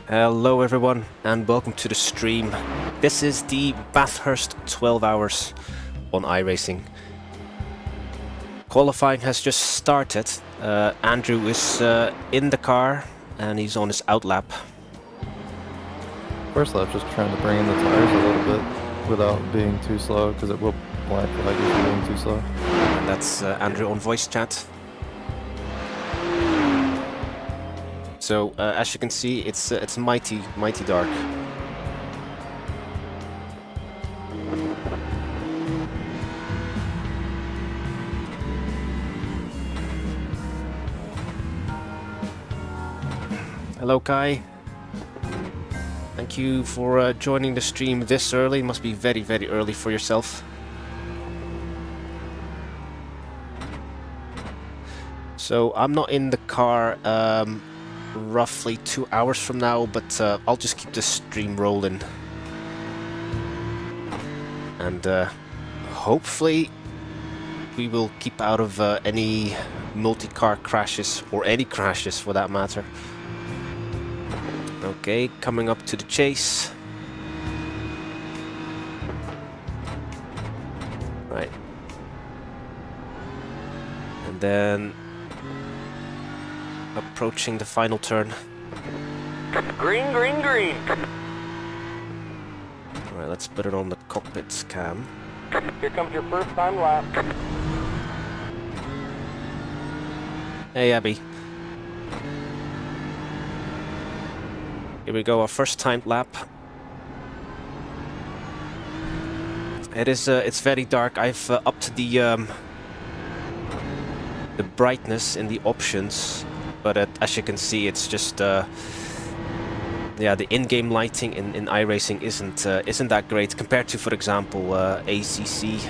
Hello everyone and welcome to the stream. This is the Bathurst 12 hours on iRacing. Qualifying has just started. Andrew is in the car and he's on his outlap. First lap, just trying to bring in the tires a little bit without being too slow, because it will black flag if you're being too slow. And that's Andrew on voice chat. So as you can see, it's mighty dark. Hello Kai. Thank you for joining the stream this early. It must be very early for yourself. So I'm not in the car roughly 2 hours from now, but I'll just keep the stream rolling. And hopefully we will keep out of any multi-car crashes, or any crashes for that matter. Okay, coming up to the chase. Right. And then approaching the final turn. Green, green, green. Alright, let's put it on the cockpit cam. Here comes your first time lap. Hey Abby. Here we go, our first timed lap. It's very dark. I've upped the brightness in the options, but as you can see, it's just yeah, the in-game lighting in iRacing isn't that great compared to, for example, ACC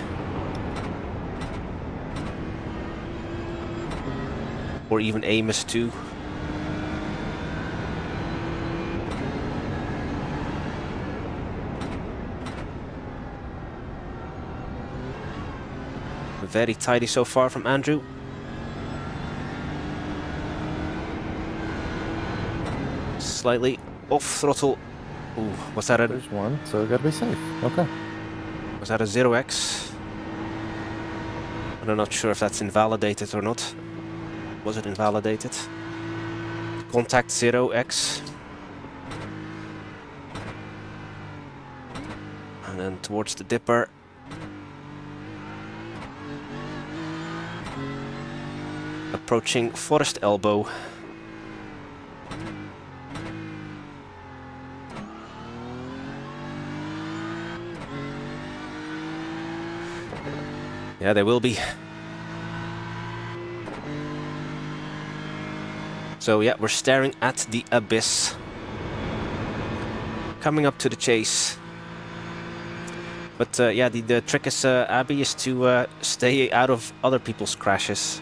or even Amos 2. Very tidy so far from Andrew. Slightly off throttle. Ooh, was that a... There's one, so we gotta be safe. Okay. Was that a 0x? I'm not sure if that's invalidated or not. Was it invalidated? Contact 0x. And then towards the dipper. Approaching Forest Elbow. Yeah, they will be. So yeah, we're staring at the abyss. Coming up to the chase. But yeah, the trick is, Abby, is to stay out of other people's crashes.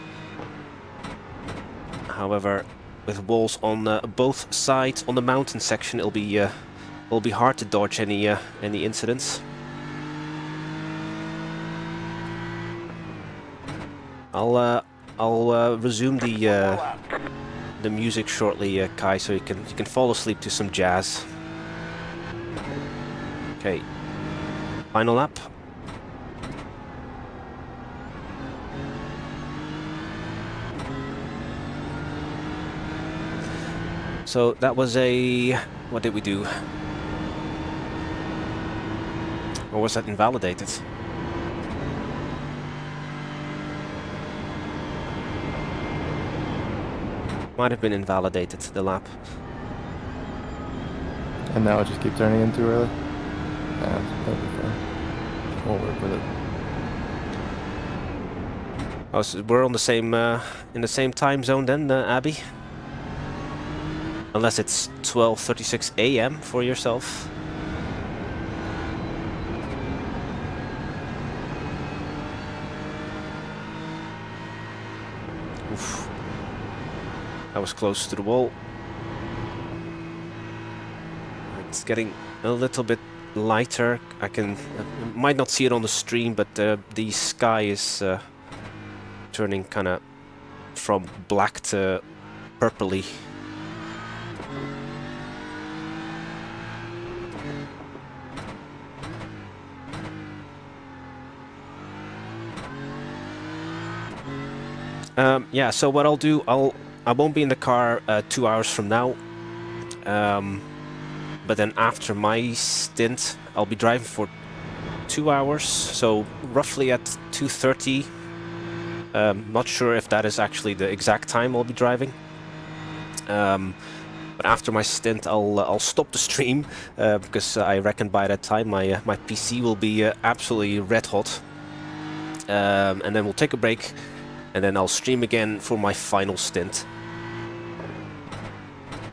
However, with walls on both sides on the mountain section, it'll be hard to dodge any incidents. I'll resume the music shortly, Kai, so you can fall asleep to some jazz. Okay, final lap. So that was a... what did we do? Or was that invalidated? Might have been invalidated, the lap. And now I just keep turning in too early? Yeah, that'll be fine. We'll work with it. Oh, so we're on the same, in the same time zone then, Abby? Unless it's 12:36 AM for yourself. Oof. That was close to the wall. It's getting a little bit lighter. I might not see it on the stream, but the sky is turning kind of from black to purpley. Yeah, so what I'll do, I won't be in the car 2 hours from now. But then after my stint, I'll be driving for 2 hours, so roughly at 2:30. Not sure if that is actually the exact time I'll be driving. But after my stint, I'll stop the stream because I reckon by that time my PC will be absolutely red hot. And then we'll take a break, and then I'll stream again for my final stint.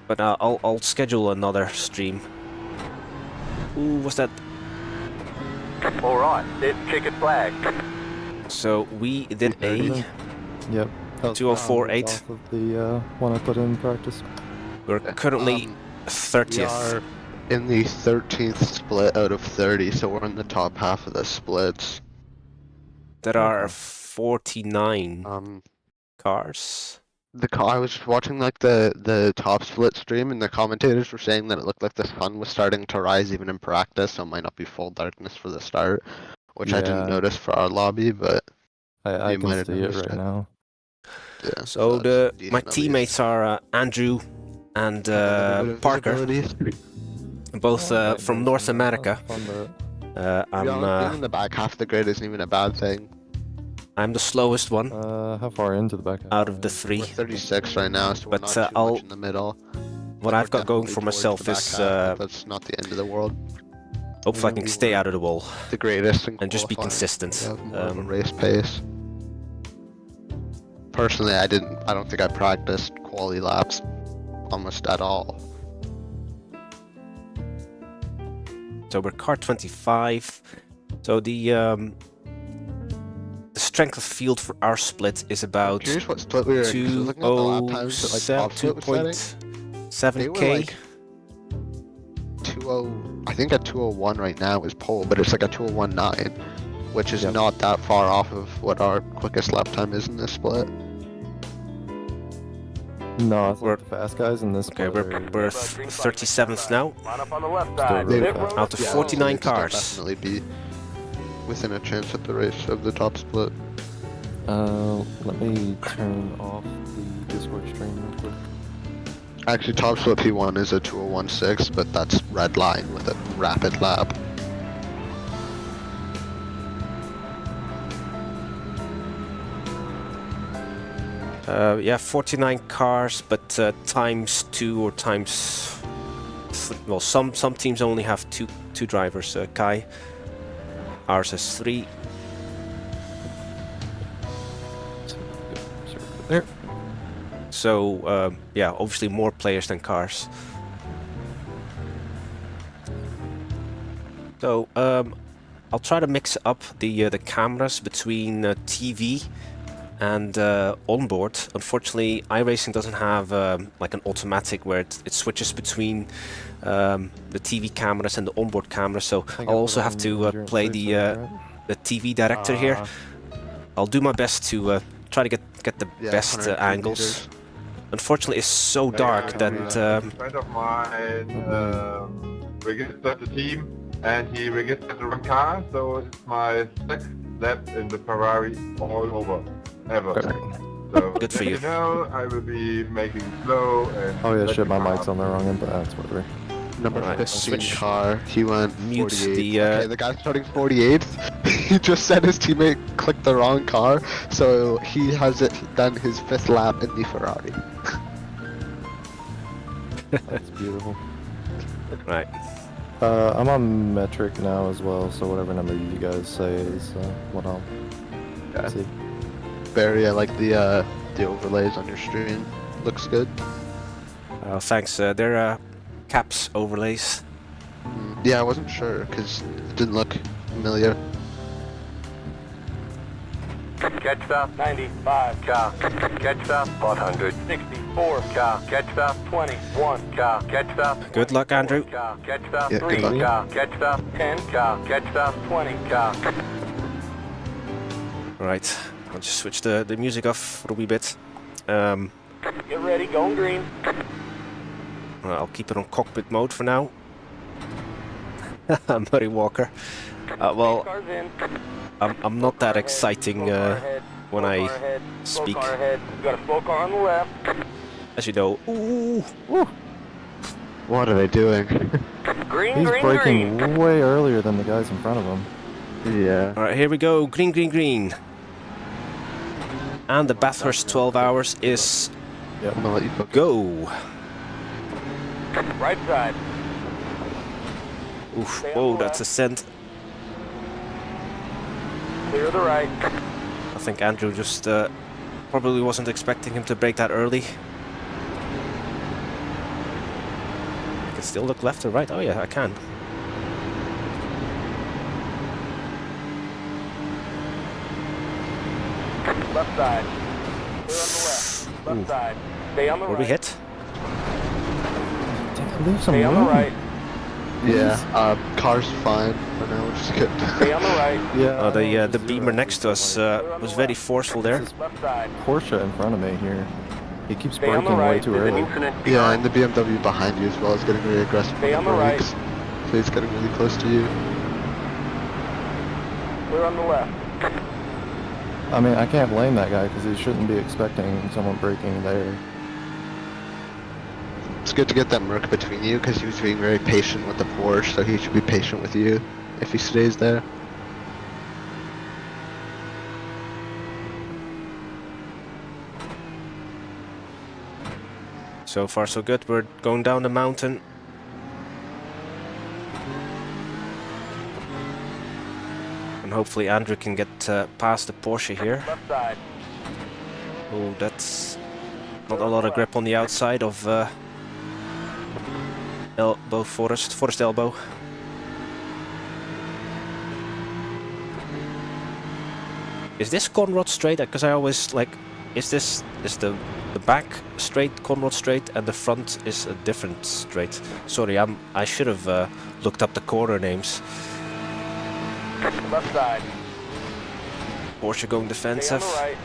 But I'll schedule another stream. Ooh, what's that? All right, it's checkered flag. So we did a Yep. That was 2:04.8. off of the one I put in practice. We're currently We 30th. are in the 13th split out of 30, so we're in the top half of the splits. There are 49 cars. I was watching like the top split stream, and the commentators were saying that it looked like the sun was starting to rise even in practice, so it might not be full darkness for the start, which I didn't Yeah. notice for our lobby, but I you can might have see it noticed right now. yeah. So that's my decent at teammates are Andrew and least. A little bit of Parker, visibility. both Oh, from nice. North America. Fun, but To be honest, being I'm in the back half of the grid isn't even a bad thing. I'm the slowest one how far into the back? out of the three. We're 36 right now, so we're But, not too I'll- much in the middle. What I've got going for myself is That's not the end of the world. hopefully I can stay out of the wall The greatest in and just be qualifying. consistent. We have more of a race pace. Personally, I don't think I practiced quali laps almost at all. So we're car 25. So the strength of field for our split is about Curious what split we were in. 'Cause I was looking at the lap times that like top split was setting. They were 2.7k. like 20. I think at 201 right now is pole, but it's like a 201.9, which is Yep. not that far off of what our quickest lap time is in this split. no, I thought We're- the fast guys in this. Okay, split are- we're 37th now. Line up on the left Still side. really Pit fast. road Out of yellow. 49 Still cars. definitely be within a chance at the race of the top split. Let me turn off the Discord stream real quick. Actually, top split P1 is a 201.6, but that's red line with a rapid lap. Yeah, 49 cars, but times 2 or times... Well, some teams only have two drivers. Kai, ours has 3. There. So yeah, obviously more players than cars. So I'll try to mix up the cameras between TV and onboard. Unfortunately, iRacing doesn't have like an automatic where it switches between the TV cameras and the onboard camera. So I'll also have to play the TV director here. I'll do my best to try to get the Yeah, best 102 angles. meters. Unfortunately, it's so dark that A friend of mine registered the team, and he registered the wrong car, so it's my second lap in the Ferrari all over, ever. So Good for let you. know, I will be making slow and. Oh yeah, let shit, my you mic's know. on the wrong input. That's whatever. Number Alright, 15 switch. car, he went Mute 48. the, Okay, the guy starting 48th, he just said his teammate clicked the wrong car, so he has done his 5th lap in the Ferrari. That's beautiful. right. I'm on metric now as well, so whatever number you guys say is what I'll Yeah. see. Barry, I like the overlays on your stream. Looks good. Thanks. They're caps overlays. Yeah, I wasn't sure because it didn't look familiar. Catch stop 95 car. Catch stop 100. 64 car. Catch stop 21 car. Catch stop. Good luck, Andrew. Car. Catch stop Yeah, good 3 luck. car. Catch stop 10 car. Catch stop 20 car. Right. I'll just switch the music off for a wee bit. Get ready, going green. I'll keep it on cockpit mode for now. Murray Walker. Well, Cars in. I'm not that exciting when I Slow speak. car ahead. We got a slow car on the left. As you know. Ooh. What are they doing? Green, He's green, braking green. way earlier than the guys in front of him. Yeah. All right, here we go. Green, green, green. And the Bathurst 12 hours is I'm gonna let you focus. go. Right side. Oof. Stay on Whoa, the that's a left. scent. Clear the right. I think Andrew just probably wasn't expecting him to brake that early. I can still look left or right. Oh yeah, I can. Left side. Clear on the left. Left Ooh. side. Stay on the Were right. we hit? Leave some Stay on the room. right. Yeah. Car's fine for now, which is good. Stay on the right. Yeah. I know, The just Beamer zero. next to us was very forceful there. This is Left side. Porsche in front of me here. He keeps Stay on the braking way right. too There's an early. incident Yeah, behind. and the BMW behind you as well is getting really aggressive Stay on the on the right. brakes. So he's getting really close to you. Clear on the left. I mean, I can't blame that guy because he shouldn't be expecting someone braking there. It's good to get that Merc between you because he was being very patient with the Porsche, so he should be patient with you if he stays there. So far so good. We're going down the mountain. And hopefully Andrew can get past the Porsche here. Left side. Oh, that's not a lot of grip on the outside of elbow Forest elbow. Is this Conrod straight? Because I always like, is the back straight Conrod straight and the front is a different straight? Sorry, I should have looked up the corner names. Left side. Porsche going Stay on defensive. the right.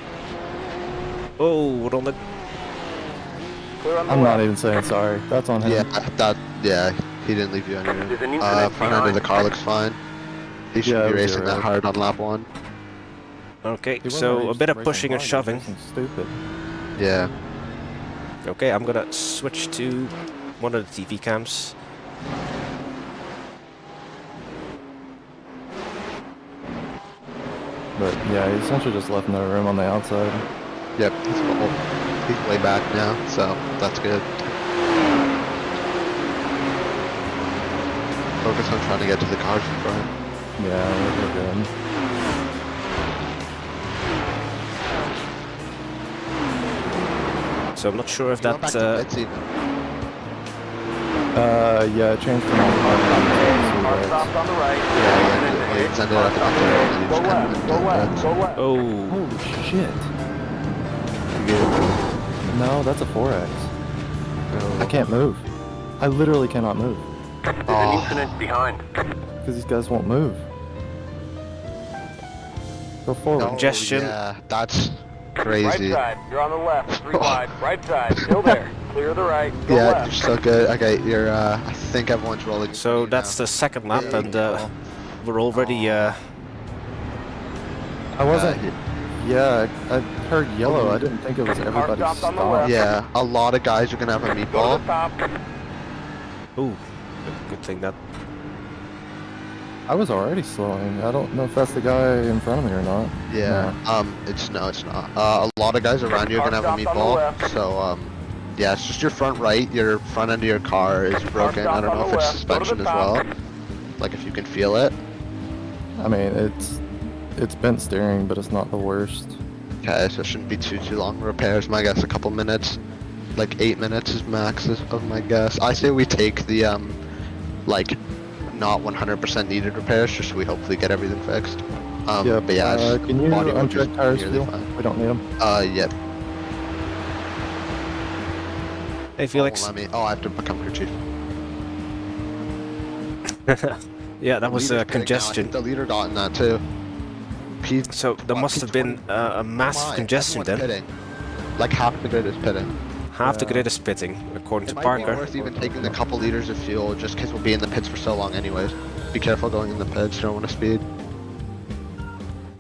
Oh, we're on the. Clear on the I'm left. not even saying sorry. That's on him. Yeah, he didn't leave you on your There's an own. incident Front end of the car behind. looks fine. He should Yeah, be it was racing that zero. hard on lap 1. Okay, He wasn't so really a just bit of braking pushing and hard, he was shoving. racing Stupid. Yeah. Okay, I'm gonna switch to one of the TV cams. But yeah, he essentially just left no room on the outside. Yep, he's way back now, so that's good. Focus on trying to get to the cars in front. Yeah, we're good. So I'm not sure if He went back that. to pits even. Yeah, it changed from all Car stopped on the right. Yeah, he extended up to the Go left. Go left. Go left. Oh, Holy shit. No, that's a 4X. I can't move. I literally cannot move. There's an Oh. incident behind. Because these guys won't move. Go forward. Oh, Congestion. Yeah, that's Right crazy. side. You're on the left. 3 wide. Right side. Still there. Clear the right. Go Yeah, left. you're so good. Okay, you're. I think everyone's rolling. so that's the second lap, Yeah, and we're already. I wasn't. Uh, Yeah, I heard yellow. I didn't think it was everybody stopped on the stopped. left. Yeah, a lot of guys are gonna have a Go to meatball. the top. Ooh, good thing that. I was already slowing. I don't know if that's the guy in front of me or not. Yeah. It's not. A lot of guys around you are gonna have a Car stopped on the meatball. left. So yeah, it's just your front right. Your front end of your car is broken. I stopped don't on know the if it's left. Go to the suspension as top. well. Like if you can feel it. I mean, it's bent steering, but it's not the worst. Okay, so it shouldn't be too long repairs. My guess, a couple minutes. Like 8 minutes is max of my guess. I say we take the like not 100% needed repairs, just so we hopefully get everything fixed. Yeah, but yeah, it's can you body work is uncheck tires nearly still? fine. We don't need them. Yep. Hey Felix. I have to become crew chief. Yeah, that was Leader's pitting now. I congestion. think the leader got in that too. So there must have been a massive congestion then. Pitting. Like half the grid is pitting. Half the grid is pitting, according It to might Parker. be worth even taking a couple liters of fuel, just because we'll be in the pits for so long anyways. Be careful going in the pits, you don't want to speed.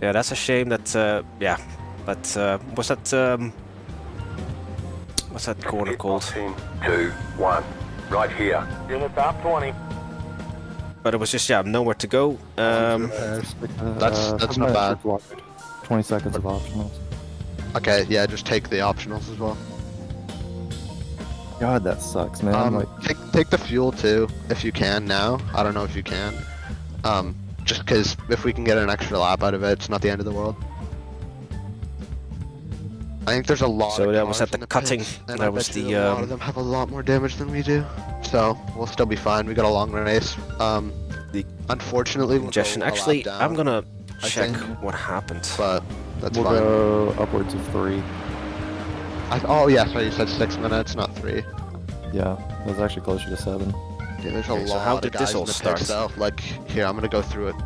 Yeah, that's a shame that, yeah, But what's that corner called? 2, 1. Right here. In the top 20. But it was just, yeah, nowhere to go. That's not bad. 20 seconds of optionals. Okay, yeah, just take the optionals as well. God, that sucks, man. Like, Take the fuel too, if you can now. I don't know if you can. Just because if we can get an extra lap out of it, it's not the end of the world. I think there's a lot. So of that was cars at in the cutting. pits, and That I was bet you the, a lot of them have a lot more damage than we do. So we'll still be fine. We got a long race. The Unfortunately, we'll Congestion. go a lap Actually, down, I'm gonna I check think. what happened. But that's we'll fine. go upwards of 3. Oh yeah, sorry, you said 6 minutes, not 3. Yeah, it was actually closer to 7. Yeah, there's a Okay, so lot how of did guys this all in the start? pits though. Like, here, I'm gonna go through it.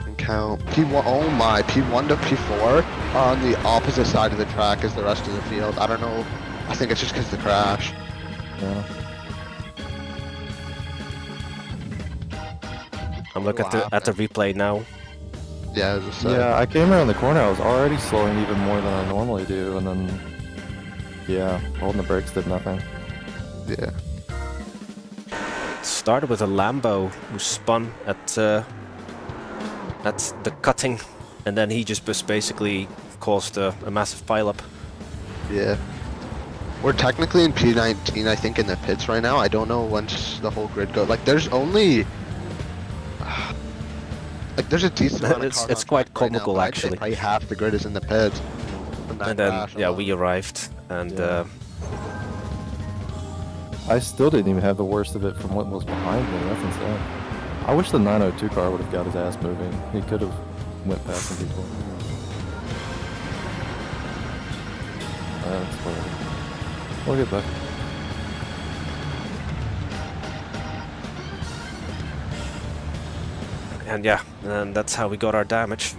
And count. P1, oh my, P1 to P4 are on the opposite side of the track as the rest of the field. I don't know, I think it's just because of the crash. Yeah. I'm looking at the replay now. Yeah, as I said. Yeah, I came around the corner, I was already slowing even more than I normally do, and then, yeah, holding the brakes did nothing. Yeah. Started with a Lambo who spun at the cutting, and then he just basically caused a massive pileup. Yeah. We're technically in P19, I think, in the pits right now. I don't know once the whole grid goes. Like, there's only... Like, there's a decent amount of cars It's on quite track right now, comical, but I'd say actually. probably half the grid is in the pits. from that And then, crash yeah, alone. we arrived, and Yeah. I still didn't even have the worst of it from what was behind me. That's insane. I wish the 902 car would have got his ass moving. He could have went past some people. That's whatever. We'll get back. and yeah, and that's how we got our damage.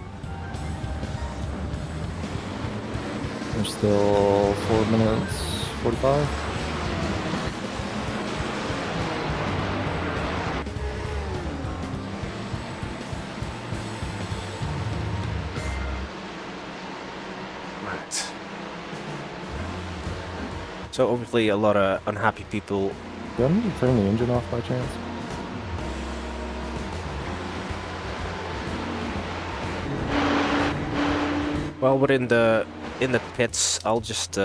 There's still 4 minutes 45. Right. So obviously a lot of unhappy people. Do I need to turn the engine off by chance? Well, we're in the pits. I'll just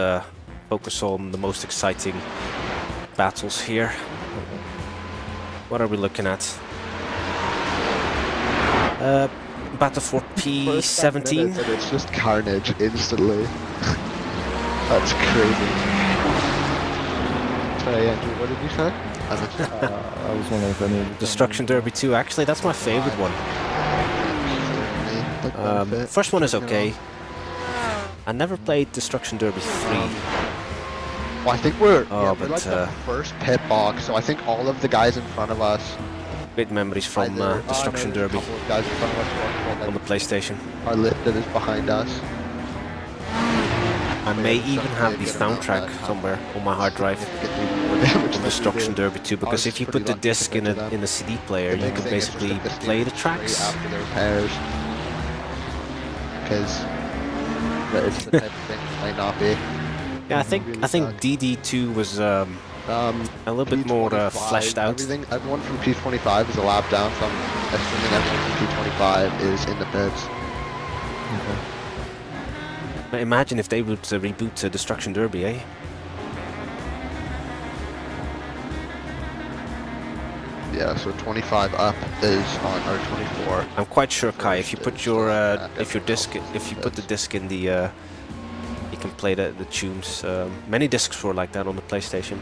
focus on the most exciting battles here. What are we looking at? Battle for P17. And it's just carnage instantly. That's crazy. Sorry, Andrew, what did you say? I was wondering if I needed to Destruction Derby 2. Actually, that's my favorite one. First one is okay. I never played Destruction Derby 3. Well, I think we're, Oh, yeah, but, we're like the first pit box, so I think all of the guys in front of us. Great memories from either- Destruction no, there's a Derby couple of guys in front of us on the PlayStation. are listed as behind us. I may even have the soundtrack somewhere on my hard drive of Destruction Derby 2, because if you put the disc in a CD player, you can basically play the tracks. after the repairs. Because it's the type of thing that might not be. Yeah, I think DD2 was a little bit more fleshed out. Everyone from P25 is a lap down, so I'm assuming everyone from P25 is in the pits. Okay. Imagine if they would reboot Destruction Derby, eh? Yeah, so 25 up is on, or 24. I'm quite sure, Kai, if you put First your is, if you put the disc in the you can play the tunes. Many discs were like that on the PlayStation.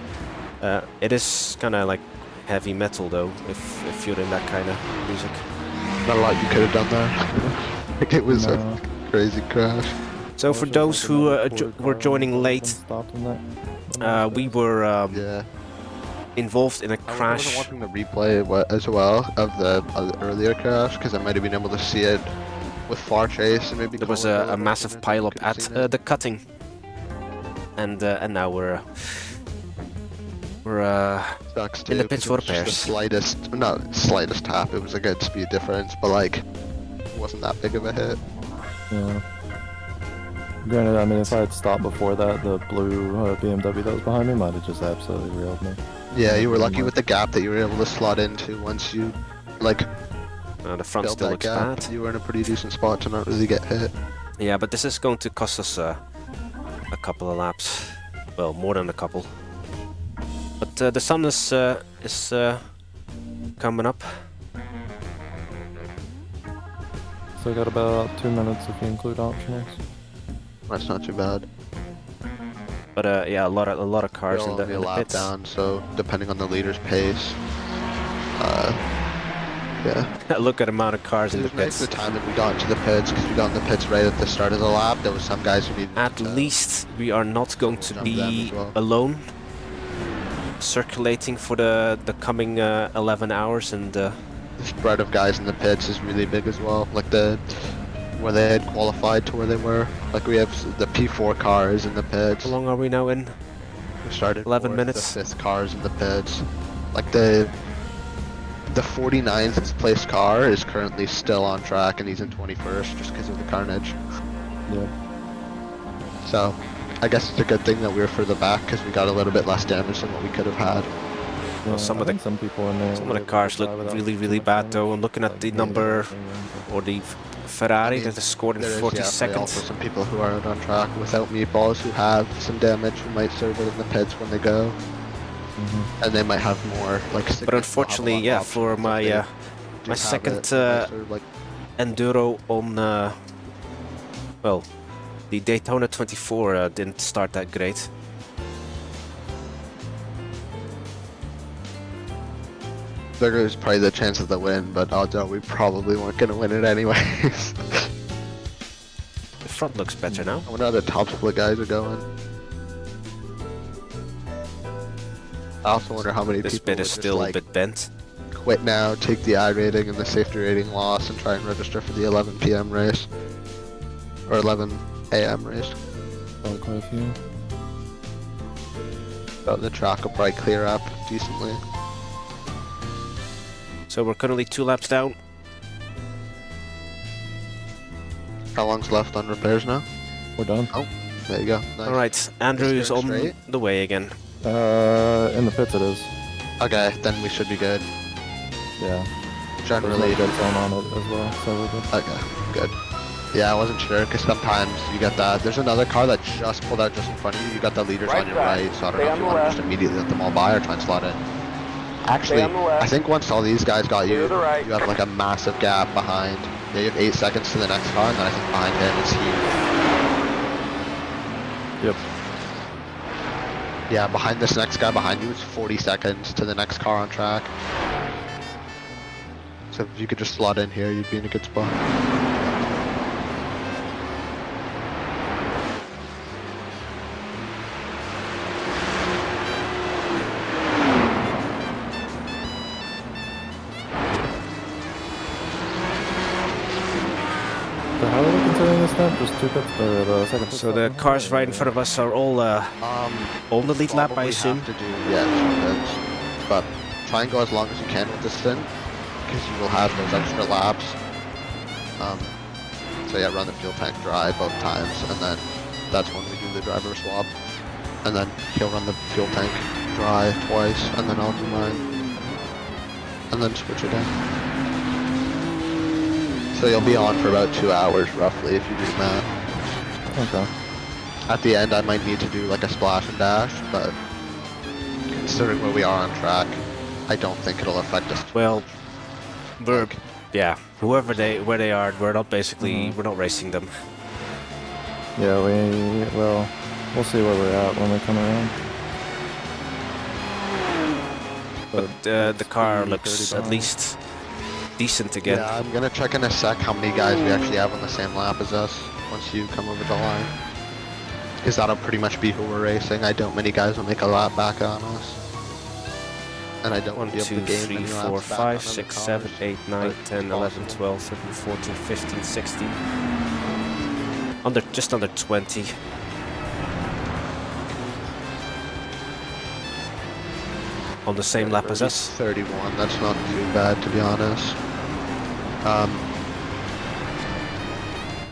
It is kind of like heavy metal though, if you're in that kind of music. Not a lot you could have done there. Like it was No. a crazy crash. So for those who were joining late, we were Yeah. involved in a I wasn't crash. watching the replay as well of the earlier crash because I might have been able to see it with far chase and maybe. There was call it a massive pileup at the cutting, and now we're Sucks in the too, pits 'cause for it was just repairs. not slightest tap. It was a good speed difference, but like, it wasn't that big of a hit. Yeah. Granted, I mean, if I had stopped before that, the blue BMW that was behind me might have just absolutely railed me. Yeah, you were lucky with the gap that you were able to slot into once you, like, The front built still that looks gap. bad. You were in a pretty decent spot to not really get hit. Yeah, but this is going to cost us a couple of laps. Well, more than a couple. But the sun is coming up. So I got about 2 minutes if you include optionals. That's not too bad. But yeah, a lot of cars We're in the, only in a the lap pits. down, so depending on the leader's pace, yeah. Look at the amount of cars It in the was nice pits. the time that we got into the pits, because we got in the pits right at the start of the lap. There was some guys who needed At to least we are not going to jump them be as well. alone, circulating for the coming 11 hours, and The spread of guys in the pits is really big as well. Like where they had qualified to where they were. Like we have the P4 cars in the pits. how long are we now in? We started 11 fourth, minutes. The 5th cars in the pits. Like the 49th place car is currently still on track, and he's in 21st just because of the carnage. Yeah. So I guess it's a good thing that we were further back because we got a little bit less damage than what we could have had. Yeah, some I of the- think some people in there. Some were of the able to cars drive look without really, too really much bad damage. though. And looking at the Like, number or the Ferrari I mean, that is scored in There is 40 also seconds. some people who are out on track without meatballs who have some damage who might serve it in the pits when they go, Mhm. and they might have more like. But unfortunately, yeah, for my my second enduro on well, the Daytona 24 didn't start that great. There goes probably the chance of the win, but odds are we probably weren't gonna win it anyways. The front looks better now. I wonder how the top split guys are going. I also wonder how many This people bit would is just, still like, a bit bent. quit now, take the I rating and the safety rating loss, and try and register for the 11 p.m. race or 11 a.m. race. Probably quite a few. But the track will probably clear up decently. So we're currently 2 laps down. How long's left on repairs now? We're done. Oh, there you go. Nice. All right, Andrew is on straight? the way again. In the pits it is. Okay, then we should be good. Yeah. Generally, There's no dead zone on it as well, so we're good. okay, good. Yeah, I wasn't sure because sometimes you get that. There's another car that just pulled out just in front of you. You got the leaders on your right, so I don't know if you want to just immediately let them all by or try and slot in. Actually, I think once all these guys got you, you have like a massive gap behind. Yeah, you have 8 seconds to the next car, and then I think behind him is huge. Yep. Yeah, behind this next guy behind you is 40 seconds to the next car on track. So if you could just slot in here, you'd be in a good spot. So how are we considering this then? Just 2 pits, or the second pit So stop the now? cars right in front of us are all on the lead lap, I Probably assume. have to do, yeah, 2 pits. But try and go as long as you can with this stint, because you will have those extra laps. So yeah, run the fuel tank dry both times, and then that's when we do the driver swap. And then he'll run the fuel tank dry twice, and then I'll do mine. And then switch it in. So you'll be on for about 2 hours roughly if you do that. Okay. At the end I might need to do like a splash and dash, but considering where we are on track, I don't think it'll affect us. Well, we're yeah. Where they are, we're not basically we're not racing them. Yeah, we'll see where we're at when we come around. But the car 30 looks at behind. least decent again. Yeah, I'm gonna check in a sec how many guys we actually have on the same lap as us once you come over the line. Because that'll pretty much be who we're racing. I doubt many guys will make a lap back on us. And I don't 1, want to be 2, able to gain 3, many 4, laps back on 5, other 6, cars. 7, 8, 9, But 10, it's 11, possible. 12, 13, 14, 15, 16. Just under 20. On the same lap as us. 31, that's not too bad to be honest.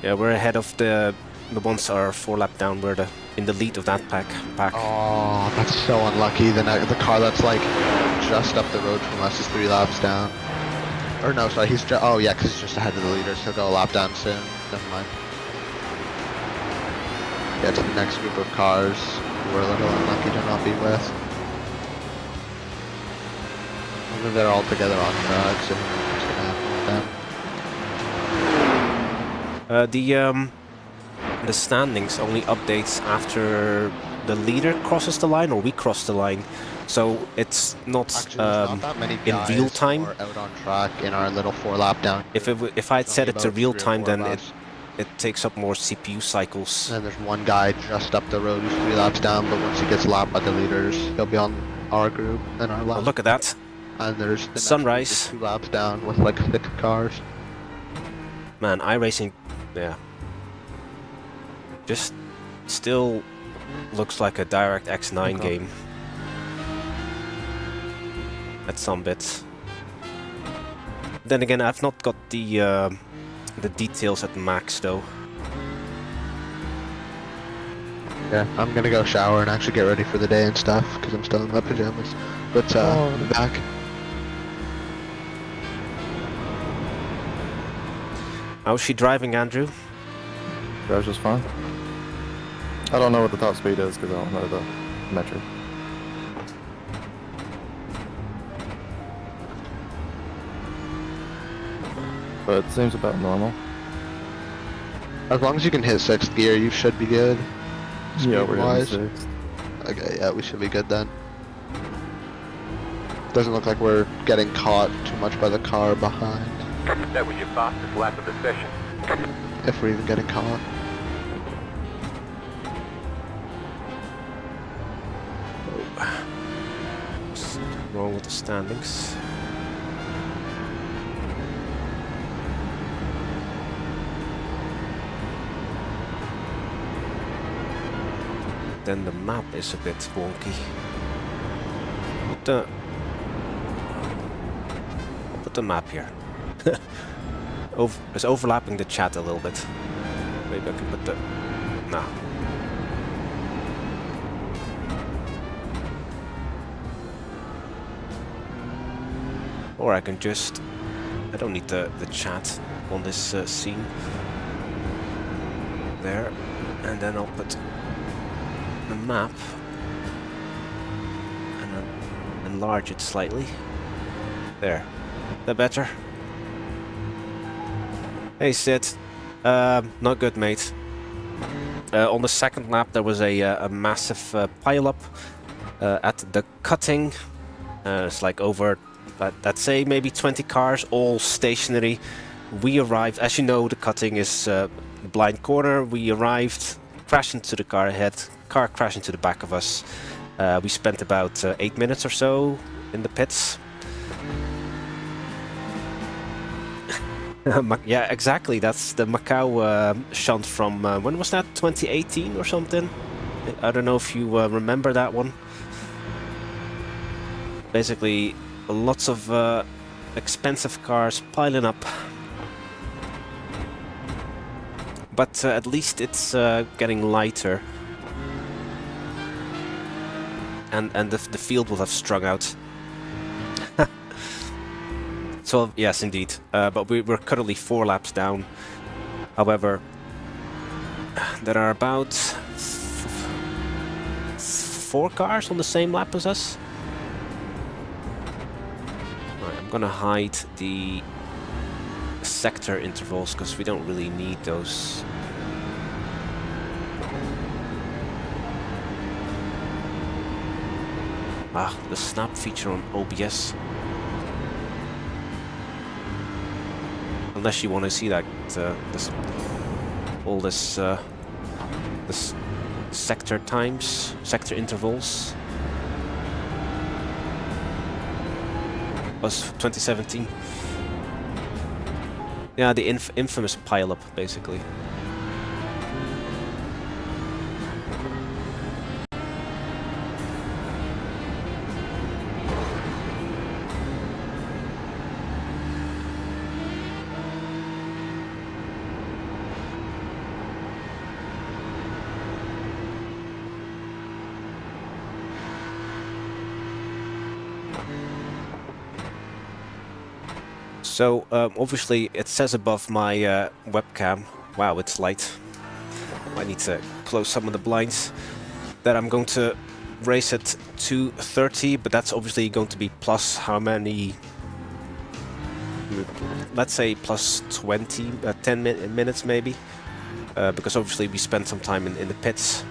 Yeah, we're ahead of the the ones are 4 lap down. We're in the lead of that pack. Oh, that's so unlucky. The car that's like just up the road from us is 3 laps down. Or no, sorry, he's just, oh yeah, because he's just ahead of the leaders. He'll go a lap down soon. Never mind. Get to the next group of cars we're a little unlucky to not be with. I think they're all together on track, so what's gonna happen with them? The standings only updates after the leader crosses the line or we cross the line, so it's not, Actually, there's not that many in guys real time. who are out on track in our little 4 lap down. If I had said it's a About real 3 or time, 4 then of us. it takes up more CPU cycles. And there's one guy just up the road who's 3 laps down, but once he gets lapped by the leaders, he'll be on our group and our lap. Oh, look at that. And there's the next Sunrise. group is 2 laps down with like 6 cars. Man, iRacing, yeah. Just still looks like a DirectX 9 Okay. game. At some bits. Then again, I've not got the details at max though. Yeah, I'm gonna go shower and actually get ready for the day and stuff, because I'm still in my pajamas. But I'll be back. How's she driving, Andrew? Drives just fine. I don't know what the top speed is because I don't know the metric. But it seems about normal. As long as you can hit 6th gear, you should be good. Yeah, we're in Speed-wise. 6th. Okay, yeah, we should be good then. Doesn't look like we're getting caught too much by the car behind. That was your fastest lap of the session. If we're even getting caught. What's wrong with the standings? Then the map is a bit wonky. I'll put the map here. It's overlapping the chat a little bit. Maybe I can put the... Nah. Or I can just... I don't need the chat on this scene. There. And then I'll put the map and then enlarge it slightly. There. That better? Hey Sid. Not good, mate. On the second lap there was a massive pile-up at the cutting. It's like over, let's say maybe 20 cars, all stationary. We arrived, as you know, the cutting is blind corner. We arrived, crashed into the car ahead, car crashed into the back of us. We spent about 8 minutes or so in the pits. Yeah, exactly. That's the Macau shunt from, when was that? 2018 or something? I don't know if you remember that one. Basically, lots of expensive cars piling up. But at least it's getting lighter. And the field will have strung out. So, yes, indeed. But we're currently 4 laps down. However, there are about 4 cars on the same lap as us. Right, I'm gonna hide the sector intervals because we don't really need those. Ah, the snap feature on OBS. Unless you want to see that, this sector times, sector intervals. Was 2017. Yeah, the infamous pile-up, basically. So obviously it says above my webcam, wow, it's light. I need to close some of the blinds, that I'm going to race at 2:30, but that's obviously going to be plus how many, let's say plus 20, 10 minutes maybe, because obviously we spent some time in the pits.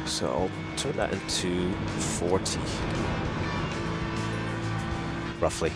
So I'll turn that into 40, roughly.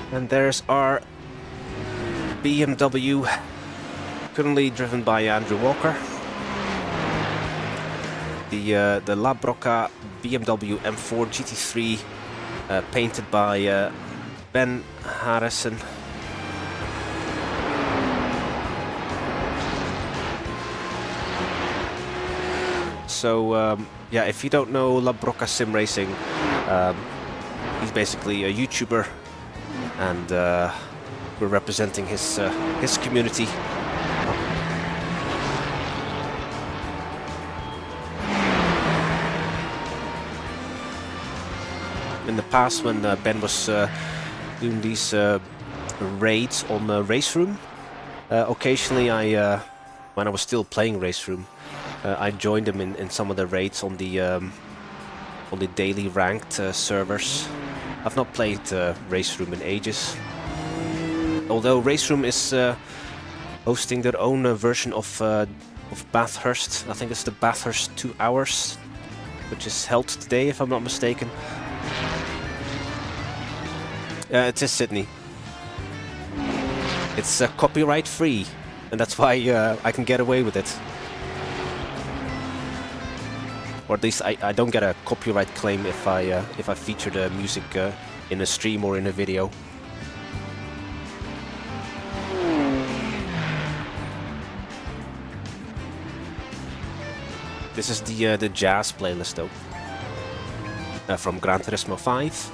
And there's our BMW, currently driven by Andrew Walker. The La Brocca BMW M4 GT3, painted by Ben Harrison. So yeah, if you don't know La Brocca Sim Racing, he's basically a YouTuber, and we're representing his community. In the past, when Ben was doing these raids on Race Room, occasionally when I was still playing Race Room, I joined him in some of the raids on the daily ranked servers. I've not played Race Room in ages. Although Race Room is hosting their own version of Bathurst. I think it's the Bathurst 2 Hours, which is held today, if I'm not mistaken. It is Sydney. It's copyright free, and that's why I can get away with it. Or at least I don't get a copyright claim if I feature the music in a stream or in a video. This is the jazz playlist though, from Gran Turismo 5.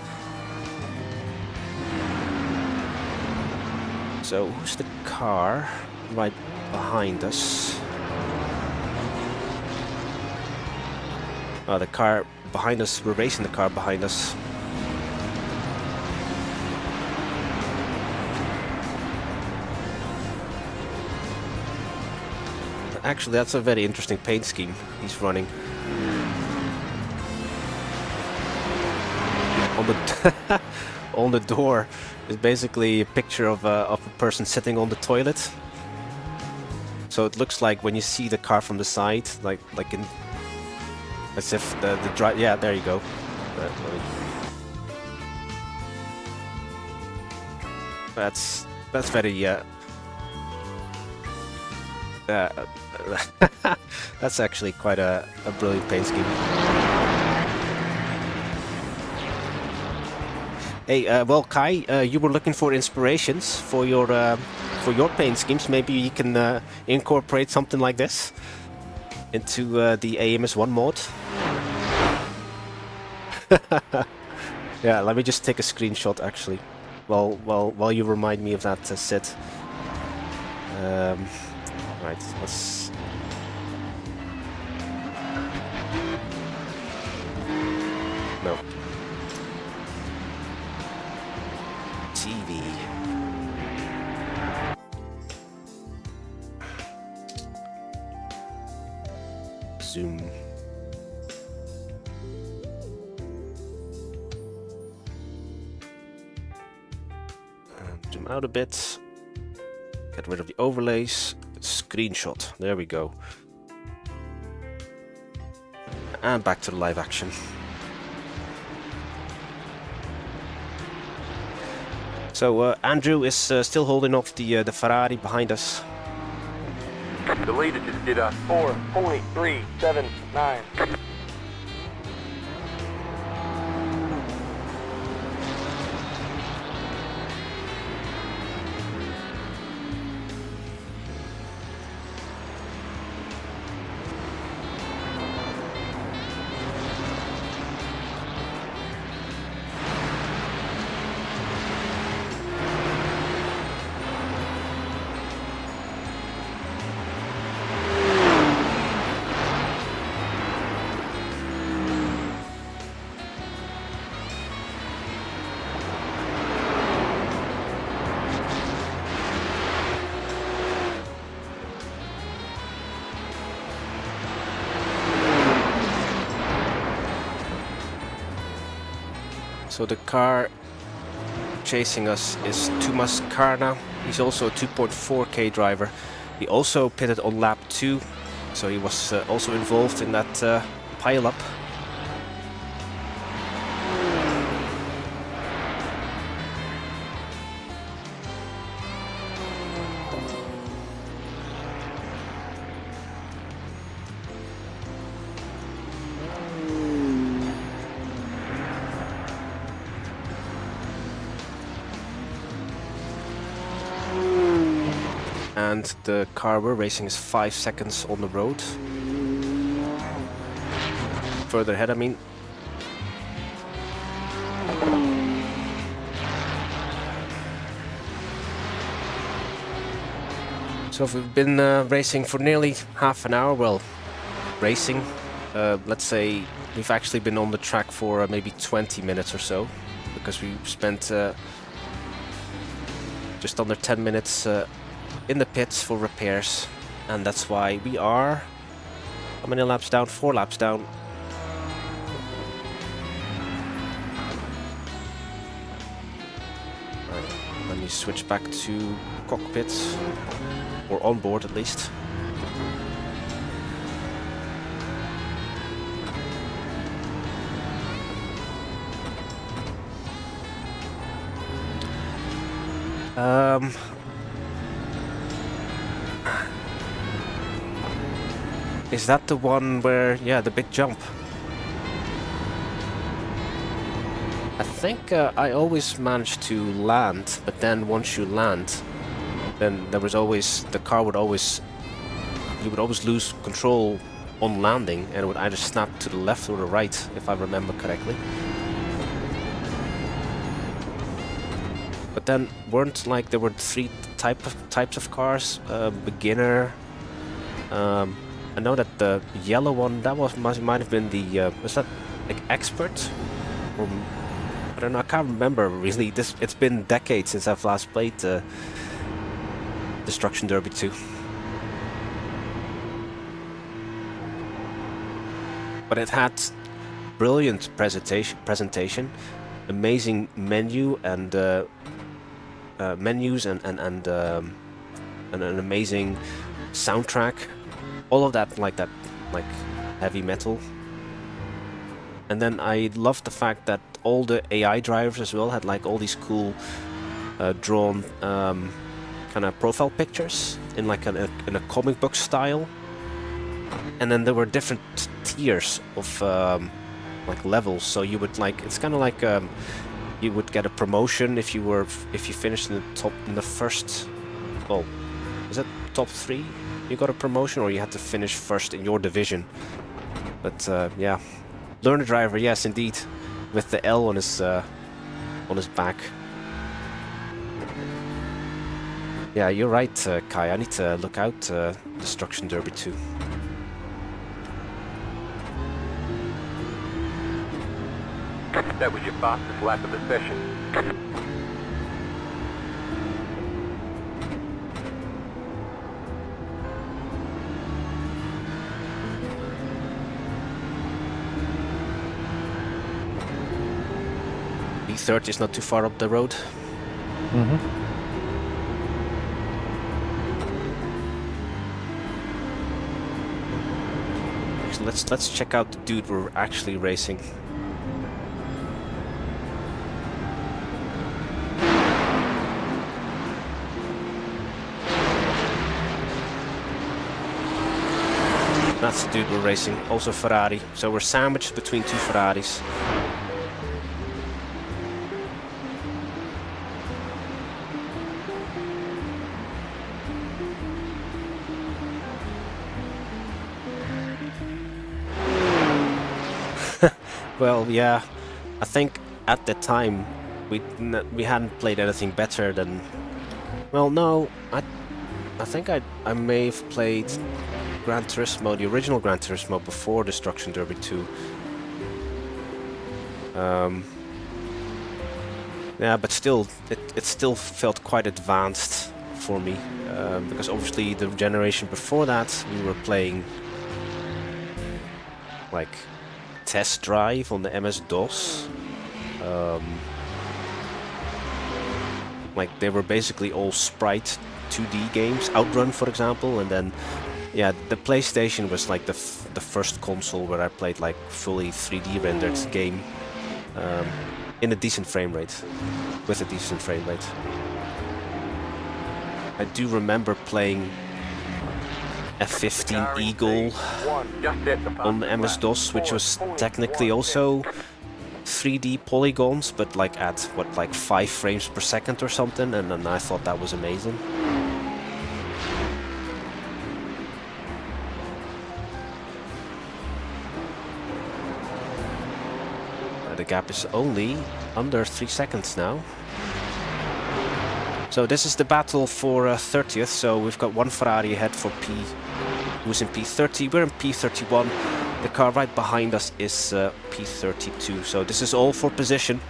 So who's the car right behind us? The car behind us, we're racing the car behind us. Actually, that's a very interesting paint scheme he's running. On the on the door is basically a picture of a person sitting on the toilet. So it looks like when you see the car from the side, like in, as if the drive. Yeah, there you go. That's very that's actually quite a brilliant paint scheme. Hey, well, Kai, you were looking for inspirations for your paint schemes. Maybe you can incorporate something like this into the AMS1 mod. Yeah, let me just take a screenshot actually, while you remind me of that, Sid. Right, let's. No. TV. Zoom. Zoom out a bit. Get rid of the overlays. Screenshot. There we go. And back to the live action. So Andrew is still holding off the Ferrari behind us. The leader just did a 4:43.79. So the car chasing us is Tumas Karna. He's also a 2.4k driver. He also pitted on lap 2, so he was also involved in that pile-up. And the car we're racing is 5 seconds on the road. Further ahead, I mean. So we've been racing for nearly half an hour. Well, racing. Let's say we've actually been on the track for maybe 20 minutes or so, because we spent just under 10 minutes in the pits for repairs, and that's why we are how many laps down? 4 laps down. Right, let me switch back to cockpits, or on board at least. Is that the one where, yeah, the big jump? I think I always managed to land, but then once you land, then there was always, the car would always, you would always lose control on landing, and it would either snap to the left or the right, if I remember correctly. But then weren't like there were 3 types of cars, beginner. I know that the yellow one, that was might have been the was that like expert, or I don't know. I can't remember really. It's been decades since I've last played Destruction Derby 2. But it had brilliant presentation, amazing menu and menus and an amazing soundtrack. All of that, like heavy metal. And then I loved the fact that all the AI drivers as well had like all these cool drawn kind of profile pictures in like in a comic book style. And then there were different tiers of like levels. So you would like, it's kind of like you would get a promotion if you finished in the first, well, is it top 3? You got a promotion, or you had to finish first in your division. But yeah, learner driver, yes indeed, with the L on his back. Yeah, you're right, Kai. I need to look out Destruction Derby 2. That was your fastest lap of the session. B30 is not too far up the road. Mm-hmm. So let's check out the dude we're actually racing. that's the dude we're racing, also Ferrari. So we're sandwiched between two Ferraris. Well, yeah, I think at the time we hadn't played anything better than. Well, no, I think I may have played Gran Turismo, the original Gran Turismo, before Destruction Derby 2. Yeah, but still, it still felt quite advanced for me, because obviously the generation before that we were playing like Test Drive on the MS-DOS. Like they were basically all sprite 2D games, Outrun for example, and then yeah, the PlayStation was like the first console where I played like fully 3D rendered game in a decent frame rate, with a decent frame rate. I do remember playing F-15 Eagle on the MS-DOS, which was technically also 3D polygons, but like at what, like 5 frames per second or something, and then I thought that was amazing. The gap is only under 3 seconds now. So this is the battle for 30th, so we've got one Ferrari ahead for P, who's in P30, we're in P31. The car right behind us is P32, so this is all for position.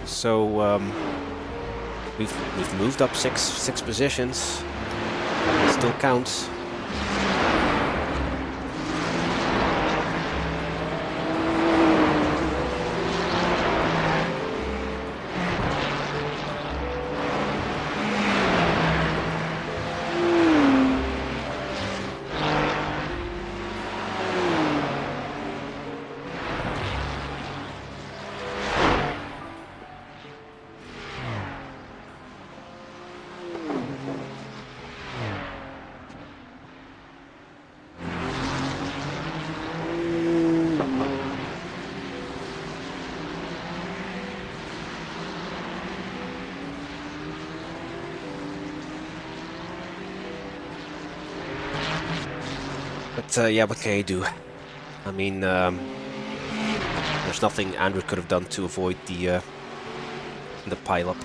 So we've moved up six positions. It still counts. But yeah, what can you do? I mean, there's nothing Andrew could have done to avoid the pile-up.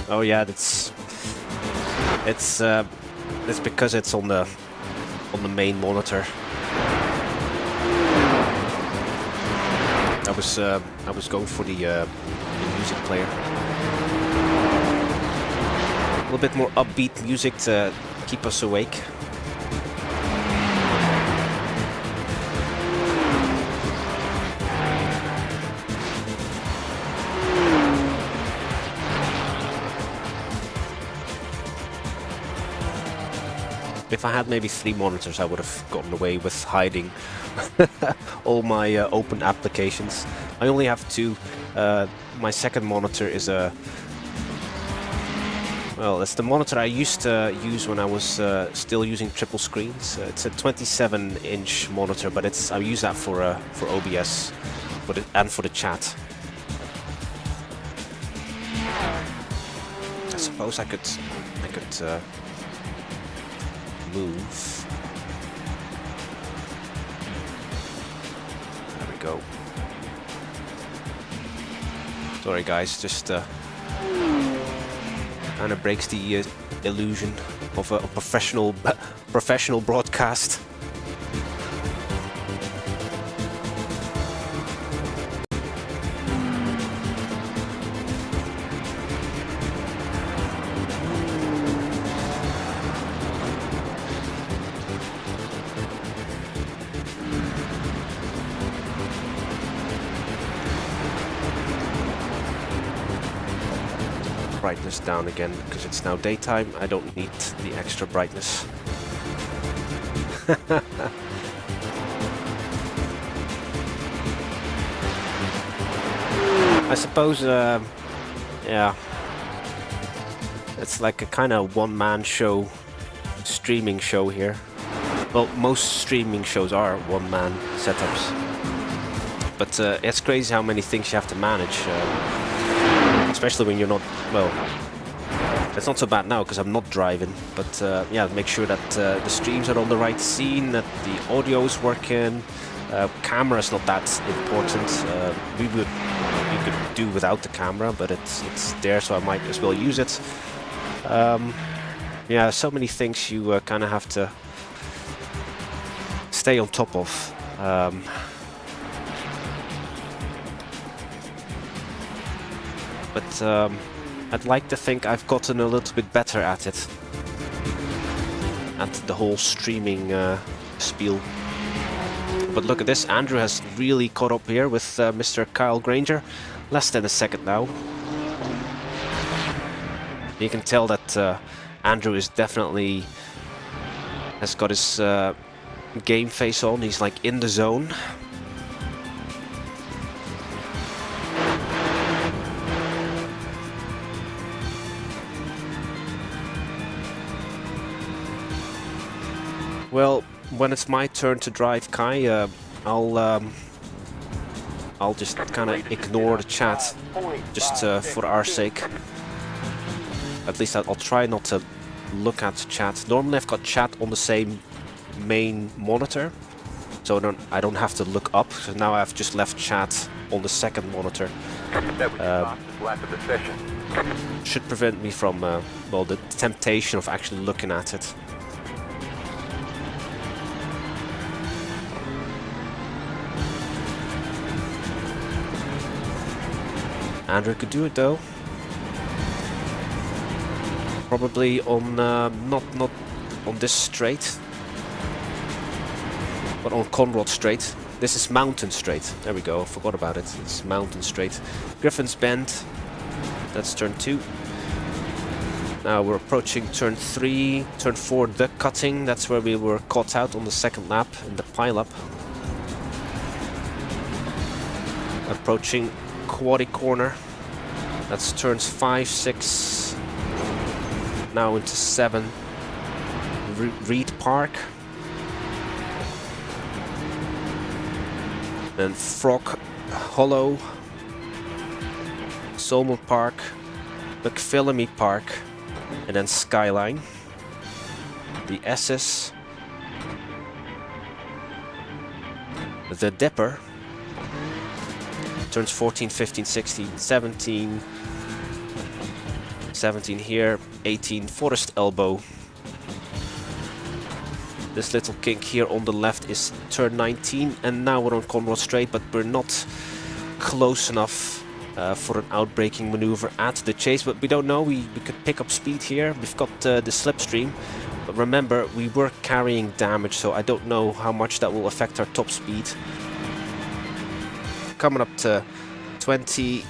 Oh yeah, it's because it's on the main monitor. I was going for the music player. A little bit more upbeat music to keep us awake. If I had maybe 3 monitors, I would have gotten away with hiding all my open applications. I only have 2. My second monitor is a... Well, it's the monitor I used to use when I was still using triple screens. It's a 27-inch monitor, but I use that for OBS and for the chat. suppose I could move. There we go. Sorry guys, just kind of breaks the illusion of a professional broadcast. Brightness down again because it's now daytime. I don't need the extra brightness. I suppose, yeah, it's like a kind of one-man show, streaming show here. Well, most streaming shows are one-man setups, but it's crazy how many things you have to manage. Especially when you're not, well, it's not so bad now because I'm not driving, but yeah, make sure that the streams are on the right scene, that the audio is working, camera's not that important. We could do without the camera, but it's there, so I might as well use it. Yeah, so many things you kind of have to stay on top of. But I'd like to think I've gotten a little bit better at it. At the whole streaming spiel. But look at this, Andrew has really caught up here with Mr. Kyle Granger. Less than a second now. You can tell that Andrew is definitely has got his game face on. He's like in the zone. Well, when it's my turn to drive, Kai, I'll just kind of ignore the chat, just for our sake. At least I'll try not to look at chat. Normally I've got chat on the same main monitor, so I don't have to look up. So now I've just left chat on the second monitor. Should prevent me from, well, the temptation of actually looking at it. Andrew could do it though. Probably on not on this straight, but on Conrod Straight. This is Mountain Straight. There we go. Forgot about it. It's Mountain Straight. Griffin's Bend. That's turn 2. Now we're approaching turn 3, turn 4. The cutting. That's where we were caught out on the second lap in the pile-up. Approaching Quaddy Corner. That's turns 5, 6, now into 7. Reed Park. Then Frog Hollow. Solomon Park. McPhillamy Park. And then Skyline. The S's. The Dipper. Turns 14, 15, 16, 17. 17 here, 18 Forest Elbow. This little kink here on the left is turn 19, and now we're on Conrod Straight, but we're not close enough for an outbraking maneuver at the chase. But we don't know, we could pick up speed here. We've got the slipstream, but remember we were carrying damage, so I don't know how much that will affect our top speed. Coming up to 20,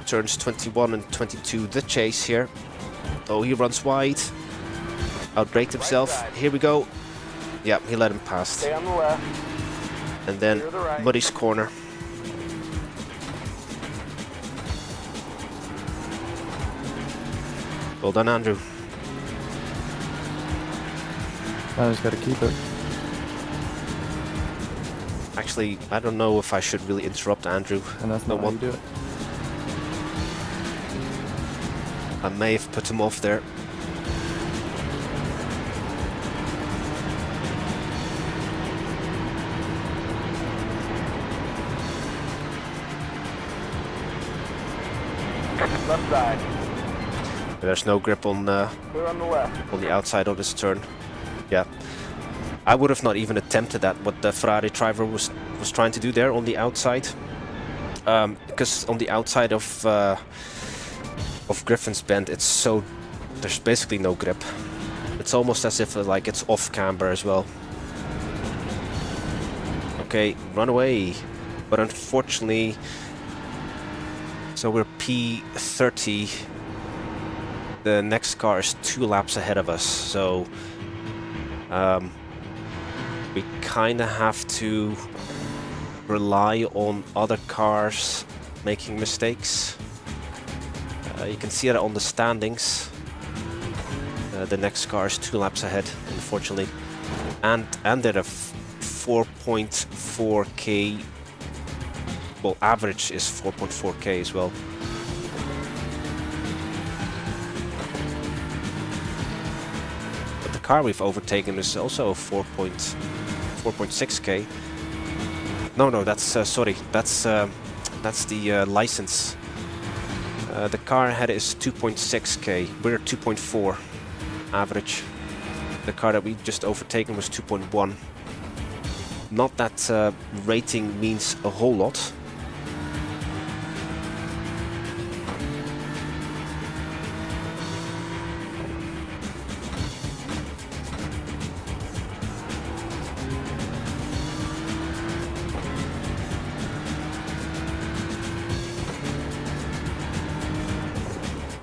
turns 21 and 22, the chase here. Oh, he runs wide. Outbraked himself. Here we go. Yeah, he let him pass. Stay on the left. And then Right. Muddy's Corner. Well done, Andrew. I just gotta keep it. Actually, I don't know if I should really interrupt Andrew. And that's not how you do it. I may have put him off there. Left side. There's no grip on Clear on the left. the outside of this turn. Yeah, I would have not even attempted that. What the Ferrari driver was trying to do there on the outside, because on the outside of Griffin's Bend, there's basically no grip. It's almost as if like it's off camber as well. Okay, run away, but unfortunately, so we're P30. The next car is 2 laps ahead of us, so we kind of have to rely on other cars making mistakes. You can see that on the standings. The next car is 2 laps ahead, unfortunately, and they're a 4.4k. Well, average is 4.4k as well. But the car we've overtaken is also 4.6k. No, that's sorry. That's the license. The car ahead is 2.6k. We're 2.4 average. The car that we just overtaken was 2.1. Not that rating means a whole lot.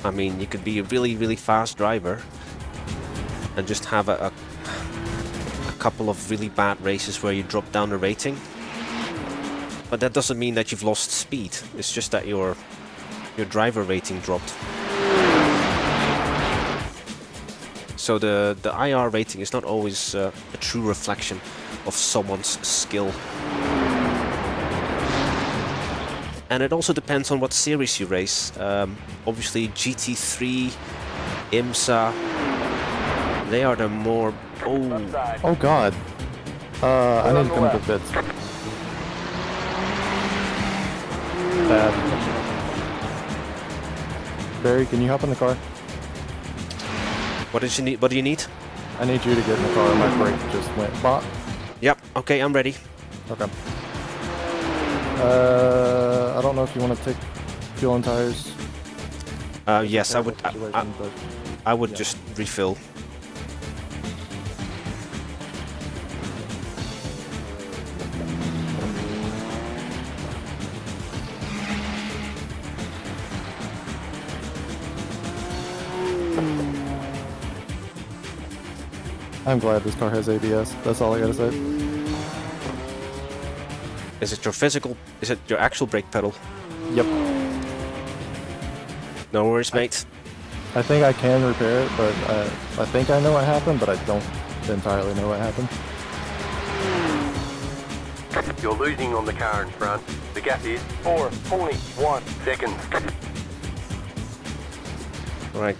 I mean, you could be a really, really fast driver and just have a couple of really bad races where you drop down the rating. But that doesn't mean that you've lost speed. It's just that your driver rating dropped. So the IR rating is not always a true reflection of someone's skill. And it also depends on what series you race. Obviously GT3, IMSA, they are the more... Oh god. I need to come to bits. Bad. Barry, can you hop in the car? What do you need? I need you to get in the car. My brake just went bot. Yep, okay, I'm ready. Okay. I don't know if you want to take fuel and tires. Yes, I would. I would yeah. just refill. I'm glad this car has ABS. That's all I gotta say. Is it your physical? Is it your actual brake pedal? Yep. No worries, mate. I think I can repair it, but I think I know what happened, but I don't entirely know what happened. You're losing on the car in front. The gap is 4.1 seconds. Right,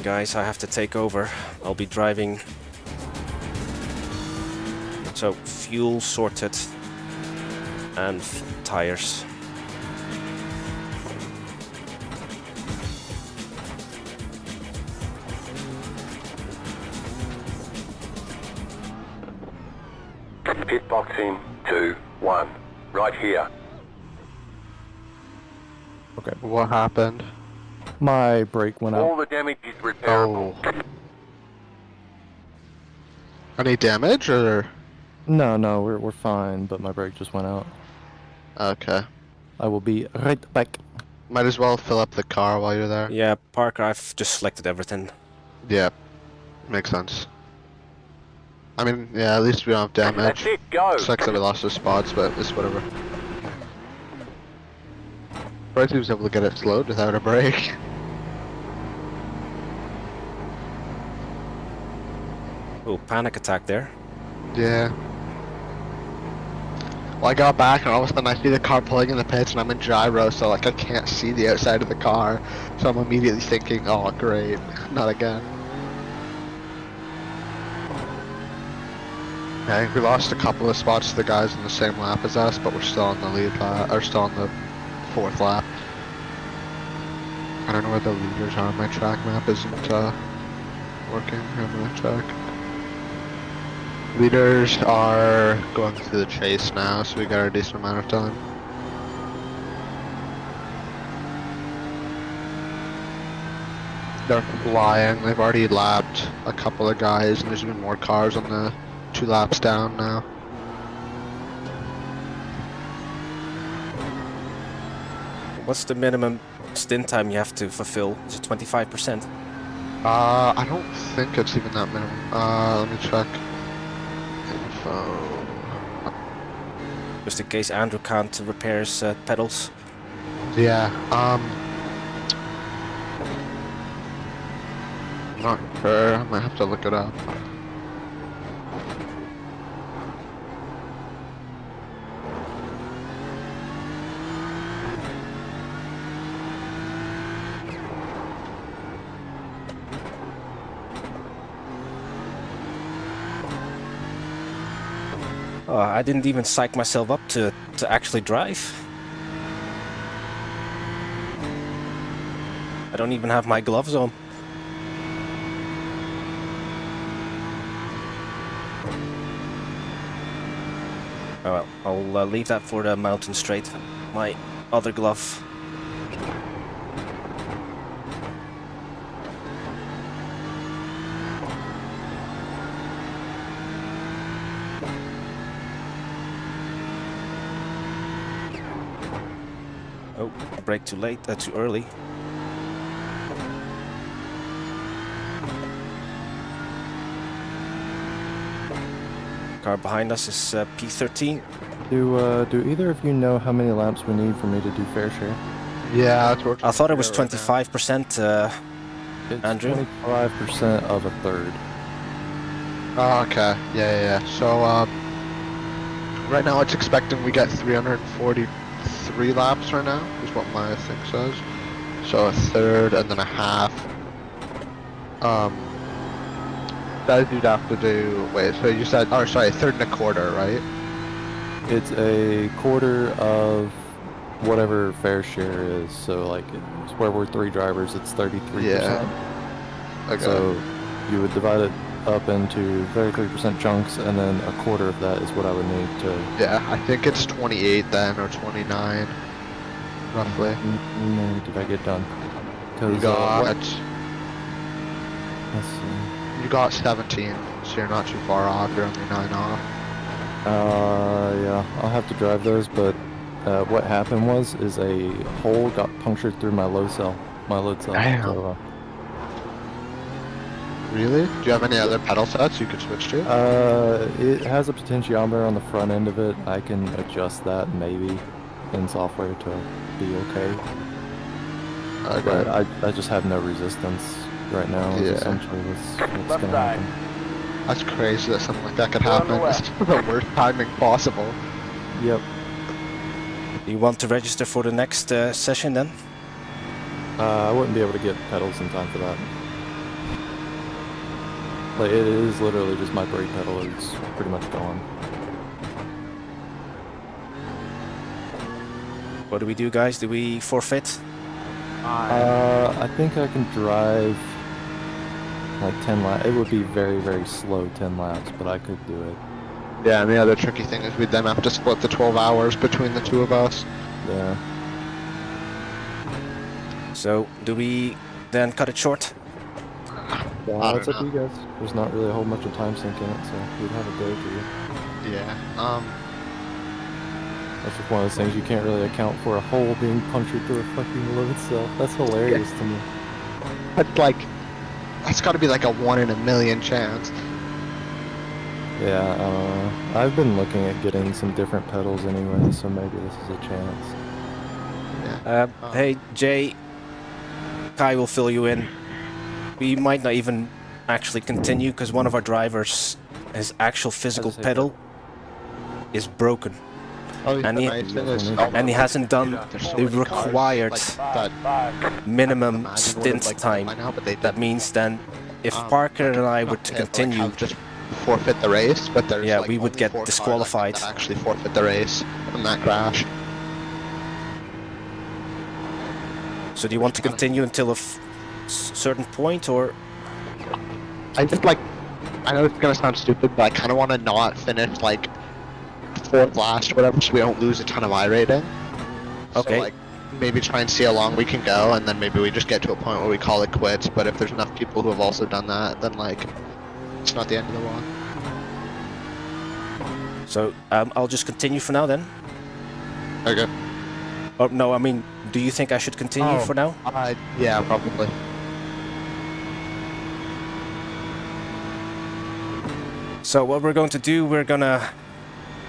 guys, I have to take over. I'll be driving. So fuel sorted and tires. Pit box in 2, 1. Right here. Okay. What happened? My brake went All out. the damage is repairable. Oh. Any damage or? No, we're fine, but my brake just went out. Okay. I will be right back. Might as well fill up the car while you're there. Yeah, Parker, I've just selected everything. Yeah. Makes sense. I mean, yeah, at least we don't have damage. That's it, go! Sucks that we lost the spots, but it's whatever. Bryce was able to get it slowed without a brake. Oh, panic attack there. Yeah. Well, I got back and all of a sudden I see the car pulling in the pits and I'm in gyro, so like I can't see the outside of the car. So I'm immediately thinking, oh great, not again. I think we lost a couple of spots to the guys in the same lap as us, but we're still on the lead lap, or still on the 4th lap. I don't know where the leaders are. My track map isn't working. I'm gonna check. Leaders are going through the chase now, so we got a decent amount of time. They're flying. They've already lapped a couple of guys, and there's even more cars on the 2 laps down now. What's the minimum stint time you have to fulfill? Is it 25%? I don't think it's even that minimum. Let me check. Info. Just in case Andrew can't repair his pedals. Yeah, I'm not sure. I might have to look it up. Oh, I didn't even psych myself up to actually drive. I don't even have my gloves on. Oh well, I'll leave that for the mountain straight. My other glove. Oh, brake too late, too early. Car behind us is P13. Do either of you know how many laps we need for me to do fair share? Yeah, that's what I thought it was right now. 25%, It's Andrew? 25% of a third. Oh, okay. Yeah. So, right now it's expecting we get 343 laps right now, is what my thing says. So a third and then a half. That you'd have to do, wait, so you said, oh sorry, a third and a quarter, right? It's a quarter of whatever fair share is. So like, it's where we're 3 drivers, it's 33%. Yeah. Okay. So you would divide it up into 33% chunks, and then a quarter of that is what I would need to. Yeah, I think it's 28 then, or 29, roughly. Did I get done? You got, let's see. you got 17, so you're not too far off, you're only 9 off. Yeah, I'll have to drive those, but what happened is a hole got punctured through my load cell. Damn. So, Really? Do you have any other pedal sets you could switch to? it has a potentiometer on the front end of it. I can adjust that maybe in software to be okay. Okay. But I just have no resistance right now. Is Yeah. essentially what's gonna happen. That's crazy that something like that could happen. It's the worst timing possible. Yep. You want to register for the next session then? I wouldn't be able to get pedals in time for that. Like, it is literally just my brake pedal is pretty much gone. What do we do, guys? Do we forfeit? I think I can drive like 10 laps. It would be very, very slow 10 laps, but I could do it. Yeah, and the other tricky thing is we'd then have to split the 12 hours between the 2 of us. Yeah. So, do we then cut it short? Yeah, that's up to you guys. There's not really a whole bunch of time sink in it, so we'd have a day for you. Yeah. That's just one of those things you can't really account for, a hole being punctured through a fucking load cell. That's hilarious to me. That's like, that's got to be like a 1 in a million chance. Yeah, I've been looking at getting some different pedals anyway, so maybe this is a chance. Yeah. Hey, Jay, Kai will fill you in. We might not even actually continue because one of our drivers, his actual physical say pedal is broken. Oh, And he- nice thing is, and he hasn't done there's so the many cars, required like, that minimum imagine what stint it's like time. by now, but they That didn't. means then, if Parker and I were to Like, continue, have just forfeit the race, but there's yeah, like we would only get 4 cars, I think, disqualified. that actually forfeit the race from that crash. So do you want to continue until a certain point, or? I just like, I know it's gonna sound stupid, but I kind of want to not finish like 4th last or whatever, so we don't lose a ton of I rating. Okay. So, like, maybe try and see how long we can go, and then maybe we just get to a point where we call it quits. But if there's enough people who have also done that, then like, it's not the end of the world. So I'll just continue for now then. Okay. Or no, I mean, do you think I should continue for now? Yeah, probably. So what we're going to do, we're gonna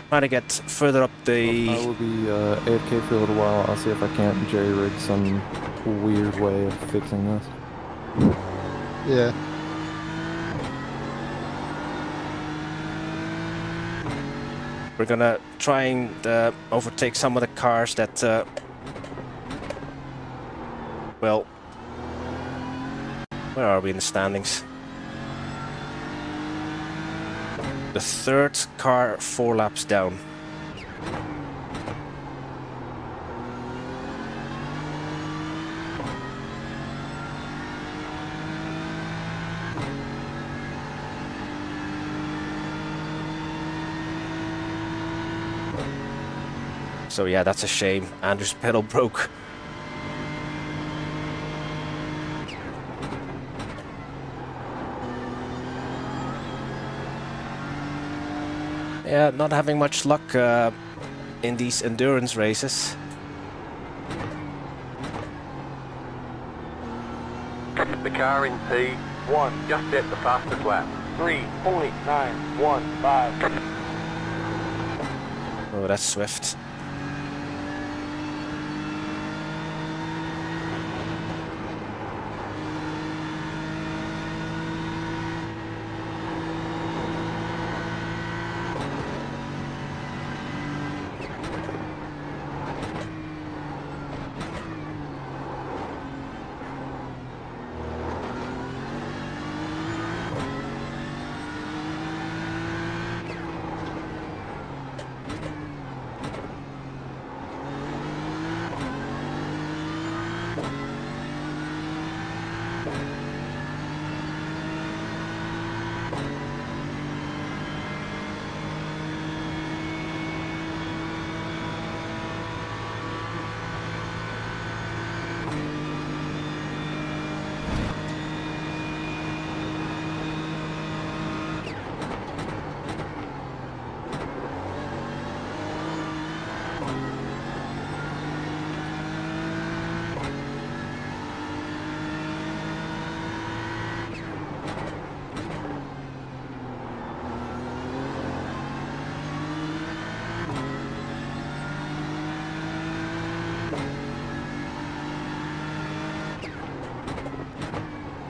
try to get further up the. I will be AFK for a little while. I'll see if I can't jerry-rig some weird way of fixing this. Yeah. We're gonna try and overtake some of the cars that. Well, where are we in the standings? The 3rd car 4 laps down. So yeah, that's a shame. Andrew's pedal broke. Yeah, not having much luck in these endurance races. The car in P1 just set the fastest lap. 3.915. Oh, that's swift.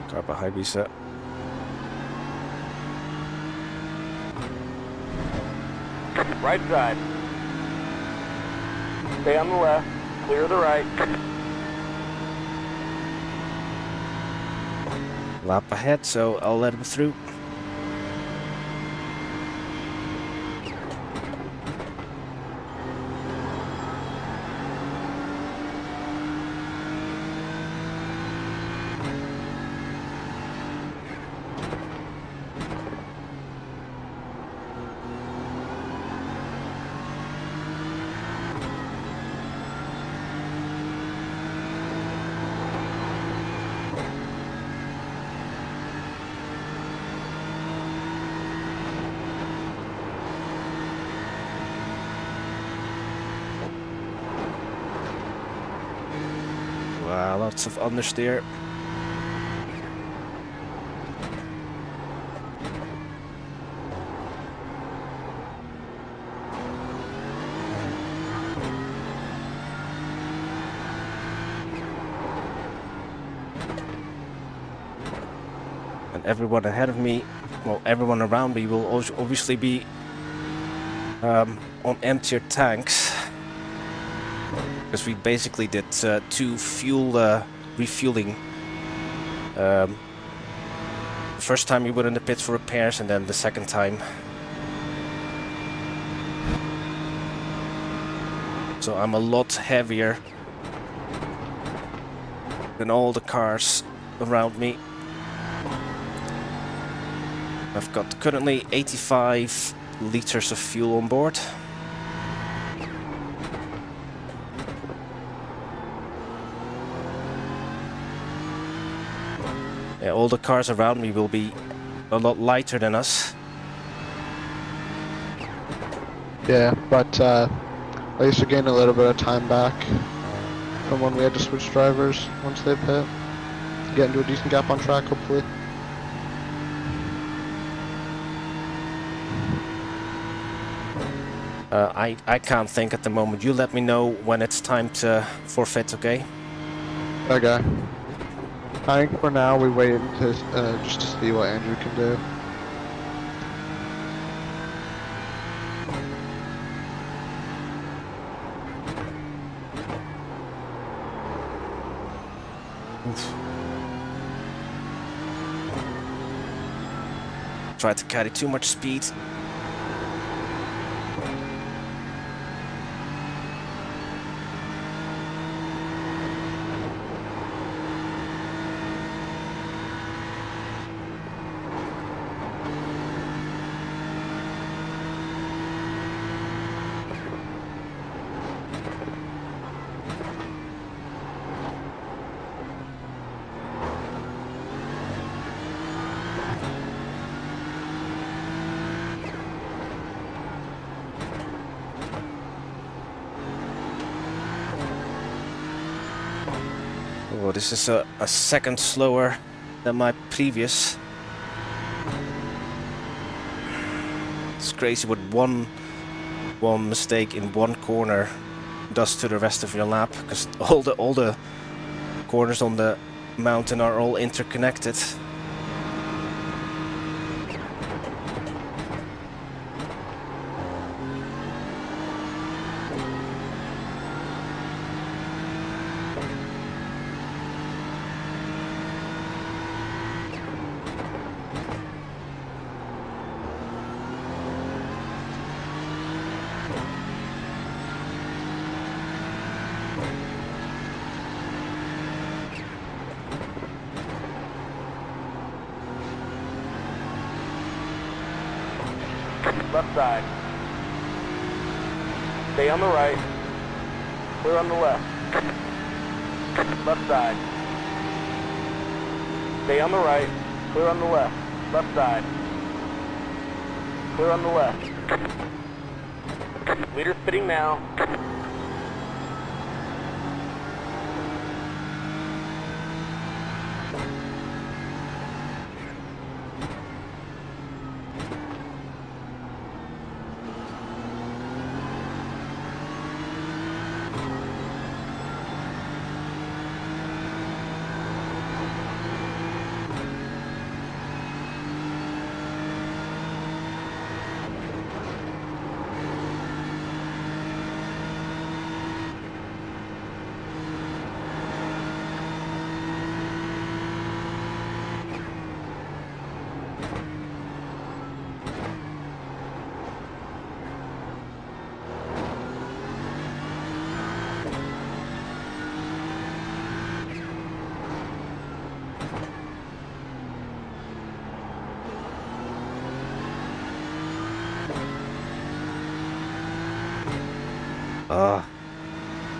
Car behind me, sir. Right side. Stay on the left. Clear the right. Lap ahead, so I'll let him through. Wow, lots of understeer. And everyone ahead of me, well, everyone around me will obviously be on emptier tanks. because we basically did 2 fuel refueling. First time we were in the pits for repairs, and then the second time. So I'm a lot heavier than all the cars around me. I've got currently 85 liters of fuel on board. Yeah, all the cars around me will be a lot lighter than us. Yeah, but at least we gain a little bit of time back from when we had to switch drivers once they pit. Get into a decent gap on track, hopefully. I can't think at the moment. You let me know when it's time to forfeit, okay? Okay. I think for now we wait to just to see what Andrew can do. Try to carry too much speed. Oh, this is a second slower than my previous. It's crazy what one mistake in one corner does to the rest of your lap, because all the corners on the mountain are all interconnected. Left side. Stay on the right. Clear on the left. Left side. Stay on the right. Clear on the left. Left side. Clear on the left. Leader spitting now.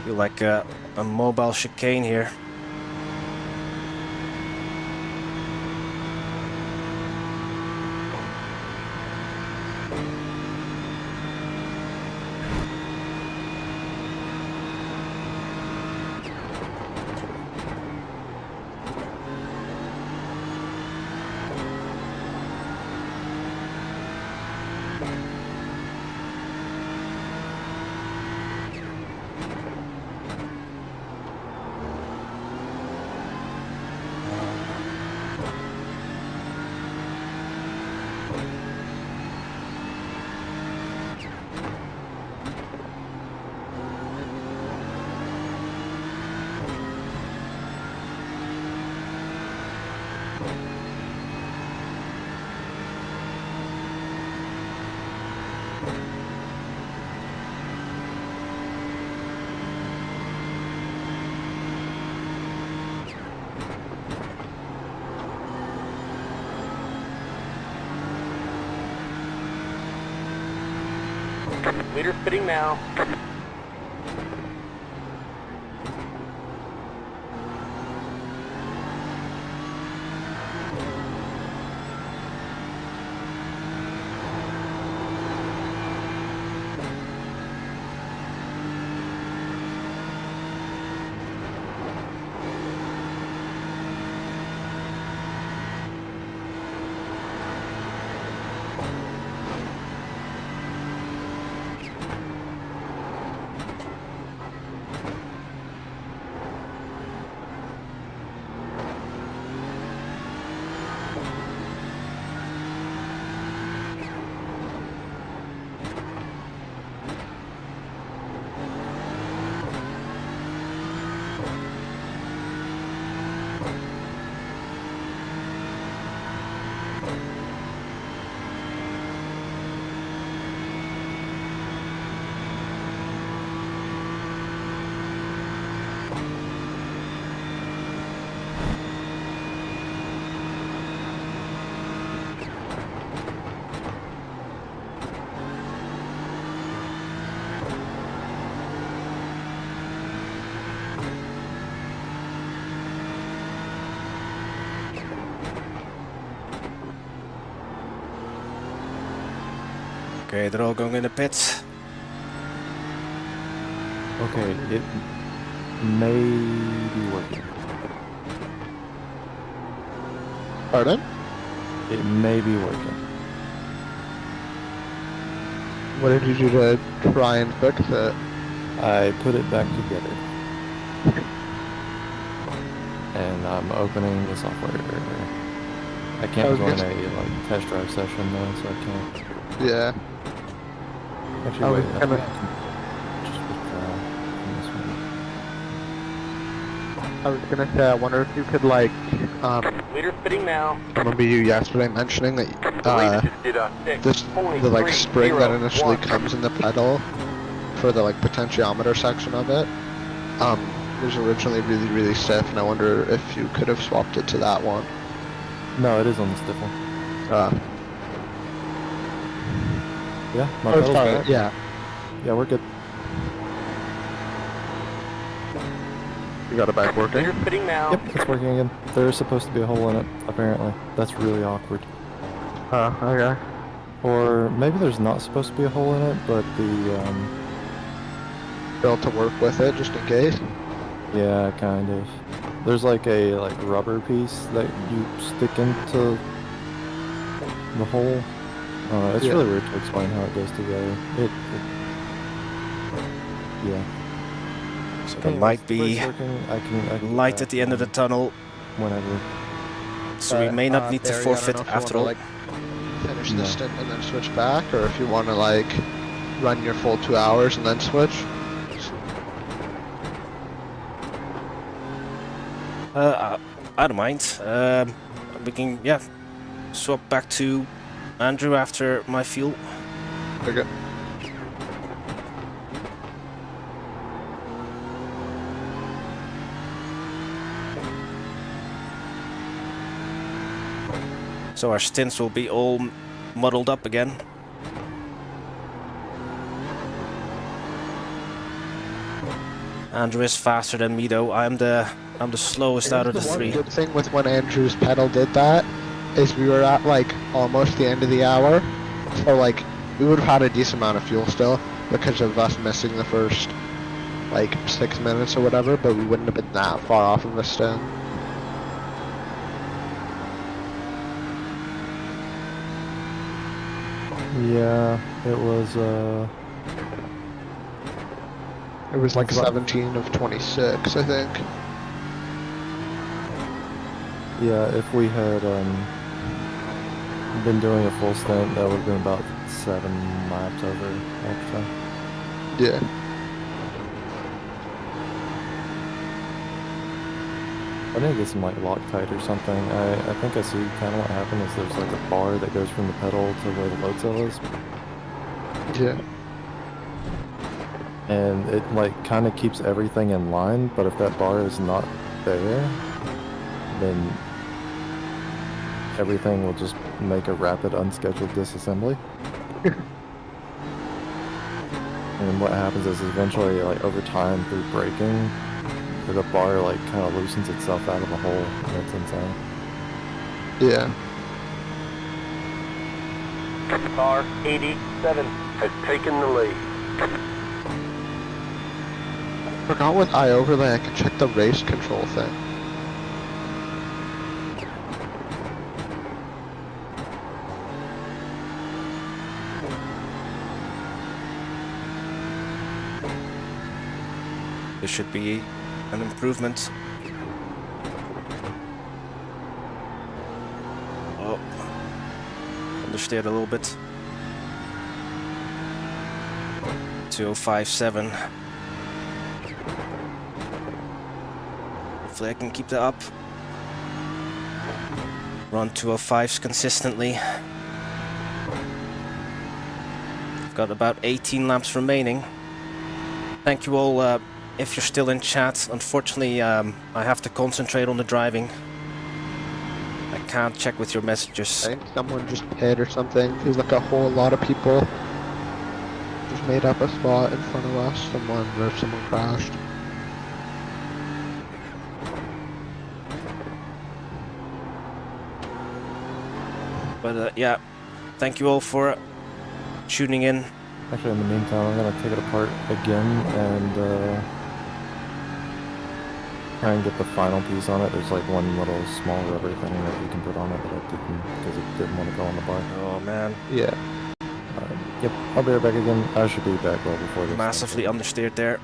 Feel like a mobile chicane here. Leader spitting now. Okay, they're all going in the pits. Okay, it may be working. Pardon? It may be working. What did you do to try and fix it? I put it back together. And I'm opening the software. I can't was join gonna- a test drive session though, so I can't. Yeah. Actually, I was wait. I gonna- think I can just withdraw from this one. I was gonna say, I wonder if you could like, Leader spitting now. I remember you yesterday mentioning that, The leader just did a 6. this, Only the like 3, spring 0, that initially 1. comes in the pedal for the like potentiometer section of it, was originally really, really stiff, and I wonder if you could have swapped it to that one. No, it is on the stiff one. Yeah, my pedal's back. Yeah. Yeah, we're good. You got it back working? Leader spitting now. Yep, it's working again. There's supposed to be a hole in it, apparently. That's really awkward. Okay. Or maybe there's not supposed to be a hole in it, but the, Built to work with it, just in case. yeah, kind of. There's like a rubber piece that you stick into the hole. It's Yeah. really weird to explain how it goes together. Yeah. So there Anyways, might be brake's working. I can light get at the back end of the on tunnel, whenever. so we may not need to Barry, I don't forfeit know if you after wanna, all. like, finish No. this stint and then switch back, or if you want to like run your full 2 hours and then switch. I don't mind. We can, yeah, swap back to Andrew after my fuel. Okay. So our stints will be all muddled up again. Andrew is faster than me though. I'm the slowest out of the Here's three. One good thing with when Andrew's pedal did that is we were at like almost the end of the hour, so like we would have had a decent amount of fuel still because of us missing the first like 6 minutes or whatever, but we wouldn't have been that far off of a stint. Yeah, it was. It was like About- 17 of 26, I think. Yeah, if we had been doing a full stint, that would have been about 7 laps over extra. Yeah. I need to get some like Loctite or something. I think I see kind of what happened is there's like a bar that goes from the pedal to where the load cell is, Yeah. and it like kind of keeps everything in line. But if that bar is not there, then everything will just make a rapid unscheduled disassembly. And what happens is eventually, like over time through braking, the bar like kind of loosens itself out of the hole, and it's insane. Yeah. Car 87 has taken the lead. Forgot with iOverlay I can check the race control thing. This should be an improvement. Oh, understeered a little bit. 2057. Hopefully I can keep that up. Run 205s consistently. I've got about 18 laps remaining. Thank you all if you're still in chat. Unfortunately, I have to concentrate on the driving. I can't check with your messages. I think someone just hit or something. There's like a whole lot of people just made up a spot in front of us. Someone crashed. But yeah, thank you all for tuning in. Actually, in the meantime, I'm gonna take it apart again and try and get the final piece on it. There's like one little small rubber thing that you can put on it, but I didn't because it didn't want to go on the bar. Oh man, Yeah. Yep, I'll be right back again. I should be back well before this. massively understeered there.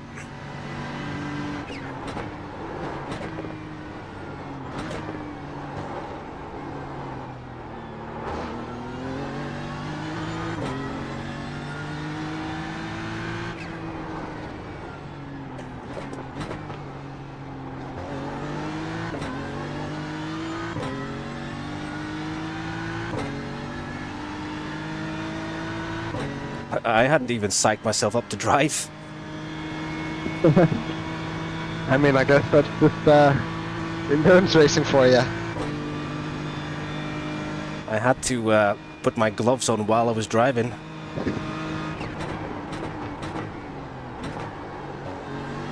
I hadn't even psyched myself up to drive. I mean, I guess that's just endurance racing for you. I had to put my gloves on while I was driving.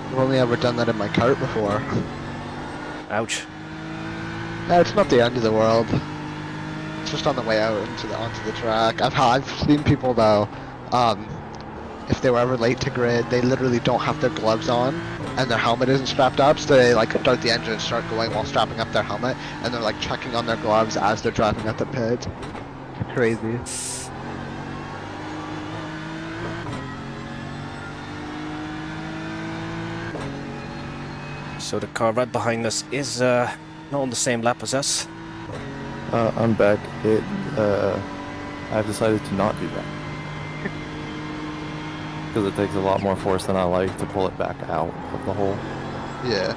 I've only ever done that in my cart before. Ouch. It's not the end of the world. It's just on the way out onto the track. I've seen people though, if they were ever late to grid, they literally don't have their gloves on and their helmet isn't strapped up, so they like start the engine and start going while strapping up their helmet, and they're like checking on their gloves as they're driving at the pit. Crazy. So the car right behind us is not on the same lap as us. I'm back. I've decided to not do that. Because it takes a lot more force than I like to pull it back out of the hole. Yeah.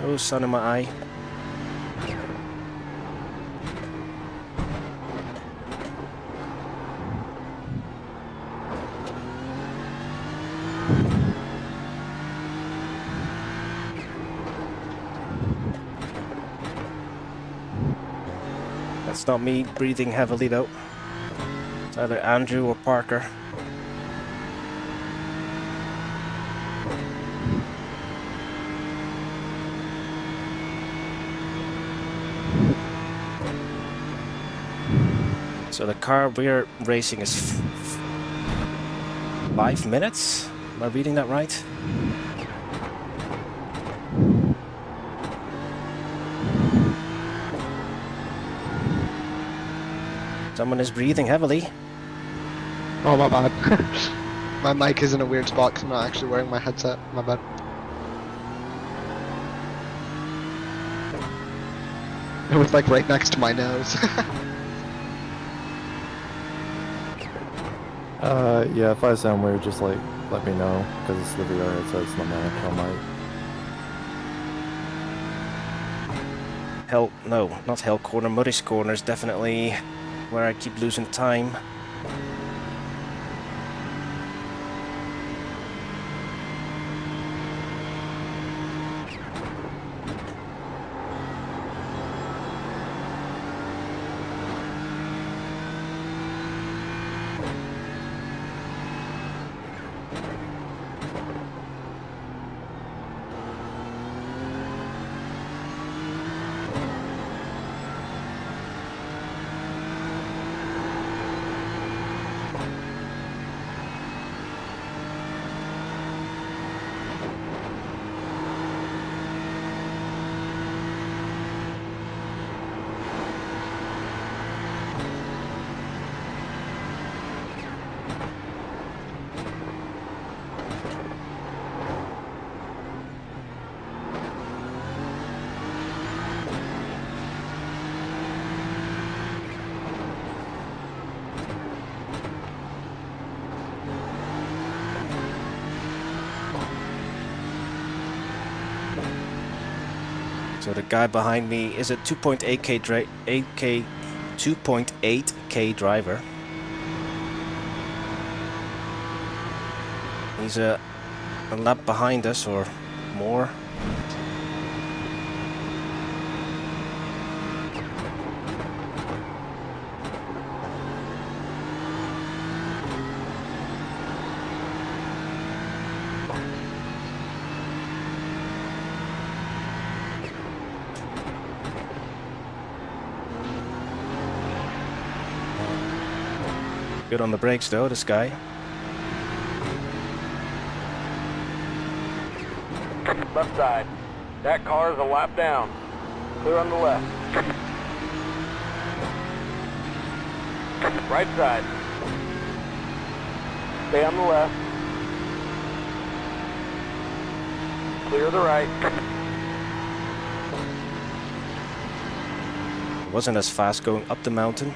Oh, sun in my eye. That's not me breathing heavily though. It's either Andrew or Parker. So the car we're racing is 5 minutes? Am I reading that right? Someone is breathing heavily. Oh, my bad. My mic is in a weird spot because I'm not actually wearing my headset. My bad. It was like right next to my nose. Yeah, if I sound weird, just like let me know, because it's the VR headset, it's not my mic. Hell, no, not Hell Corner. Muddy's Corner is definitely where I keep losing time. So the guy behind me is a 2.8k driver. He's a lap behind us or more. Good on the brakes though, this guy. Left side. That car is a lap down. Clear on the left. Right side. Stay on the left. Clear the right. Wasn't as fast going up the mountain.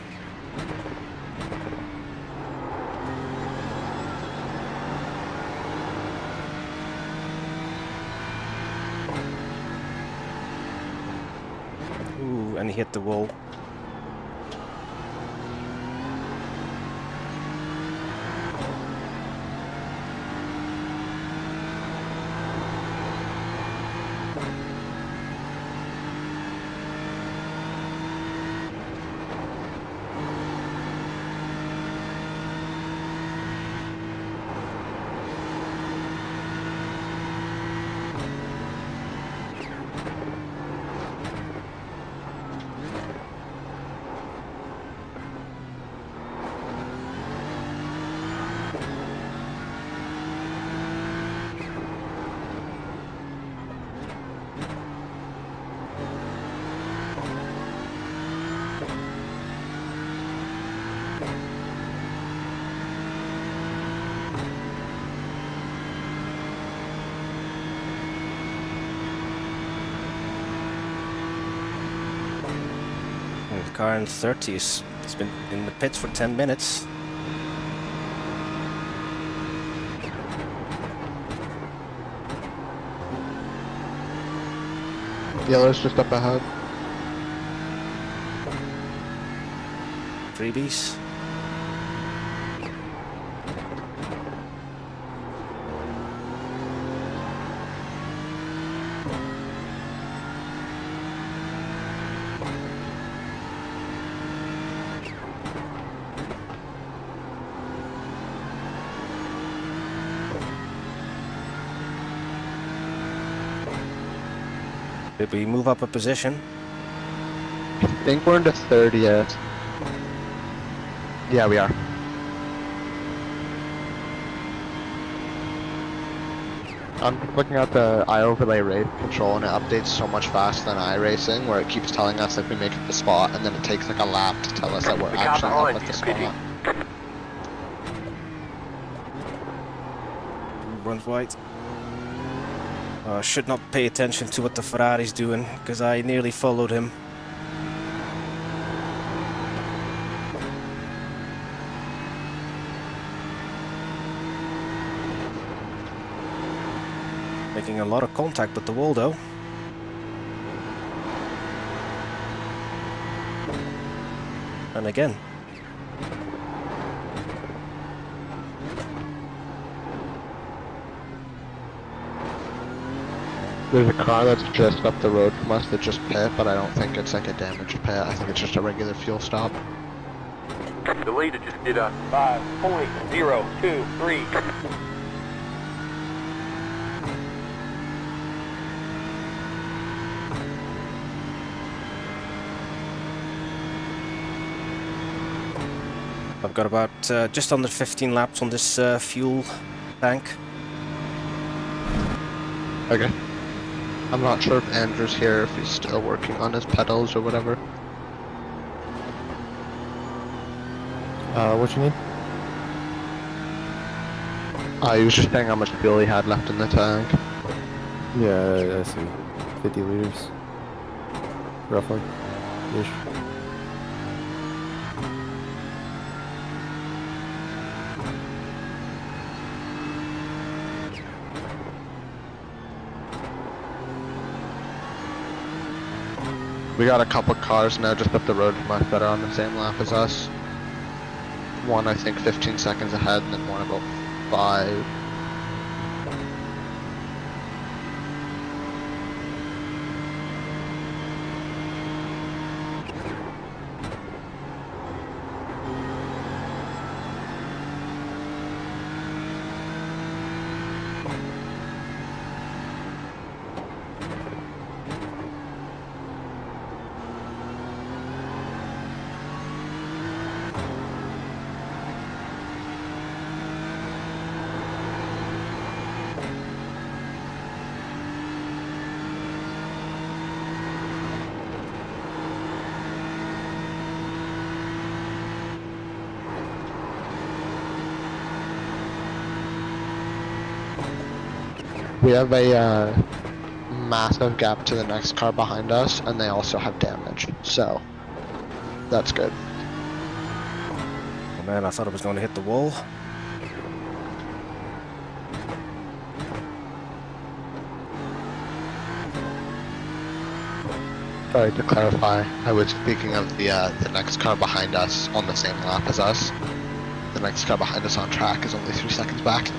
Ooh, and he hit the wall. Car in 30s. It's been in the pits for 10 minutes. Yellow's just up ahead. Freebies. Did we move up a position? I think we're into 30th. Yeah, we are. I'm looking at the iOverlay race control and it updates so much faster than iRacing, where it keeps telling us like we make it the spot and then it takes like a lap to tell us that we're actually up at the spot. Runs white. Should not pay attention to what the Ferrari's doing, because I nearly followed him. Making a lot of contact with the wall though. And again. There's a car that's just up the road from us that just pit, but I don't think it's like a damaged pit. I think it's just a regular fuel stop. The leader just did a 5.023. I've got about just under 15 laps on this fuel tank. Okay. I'm not sure if Andrew's here, if he's still working on his pedals or whatever. What you need? He was just saying how much fuel he had left in the tank. Yeah, I see. 50 liters. Roughly. Ish. We got a couple cars now just up the road from us that are on the same lap as us. One I think 15 seconds ahead and then one about 5. We have a massive gap to the next car behind us, and they also have damage, so that's good. Oh man, I thought I was going to hit the wall. Sorry, to clarify, I was speaking of the next car behind us on the same lap as us. The next car behind us on track is only 3 seconds back.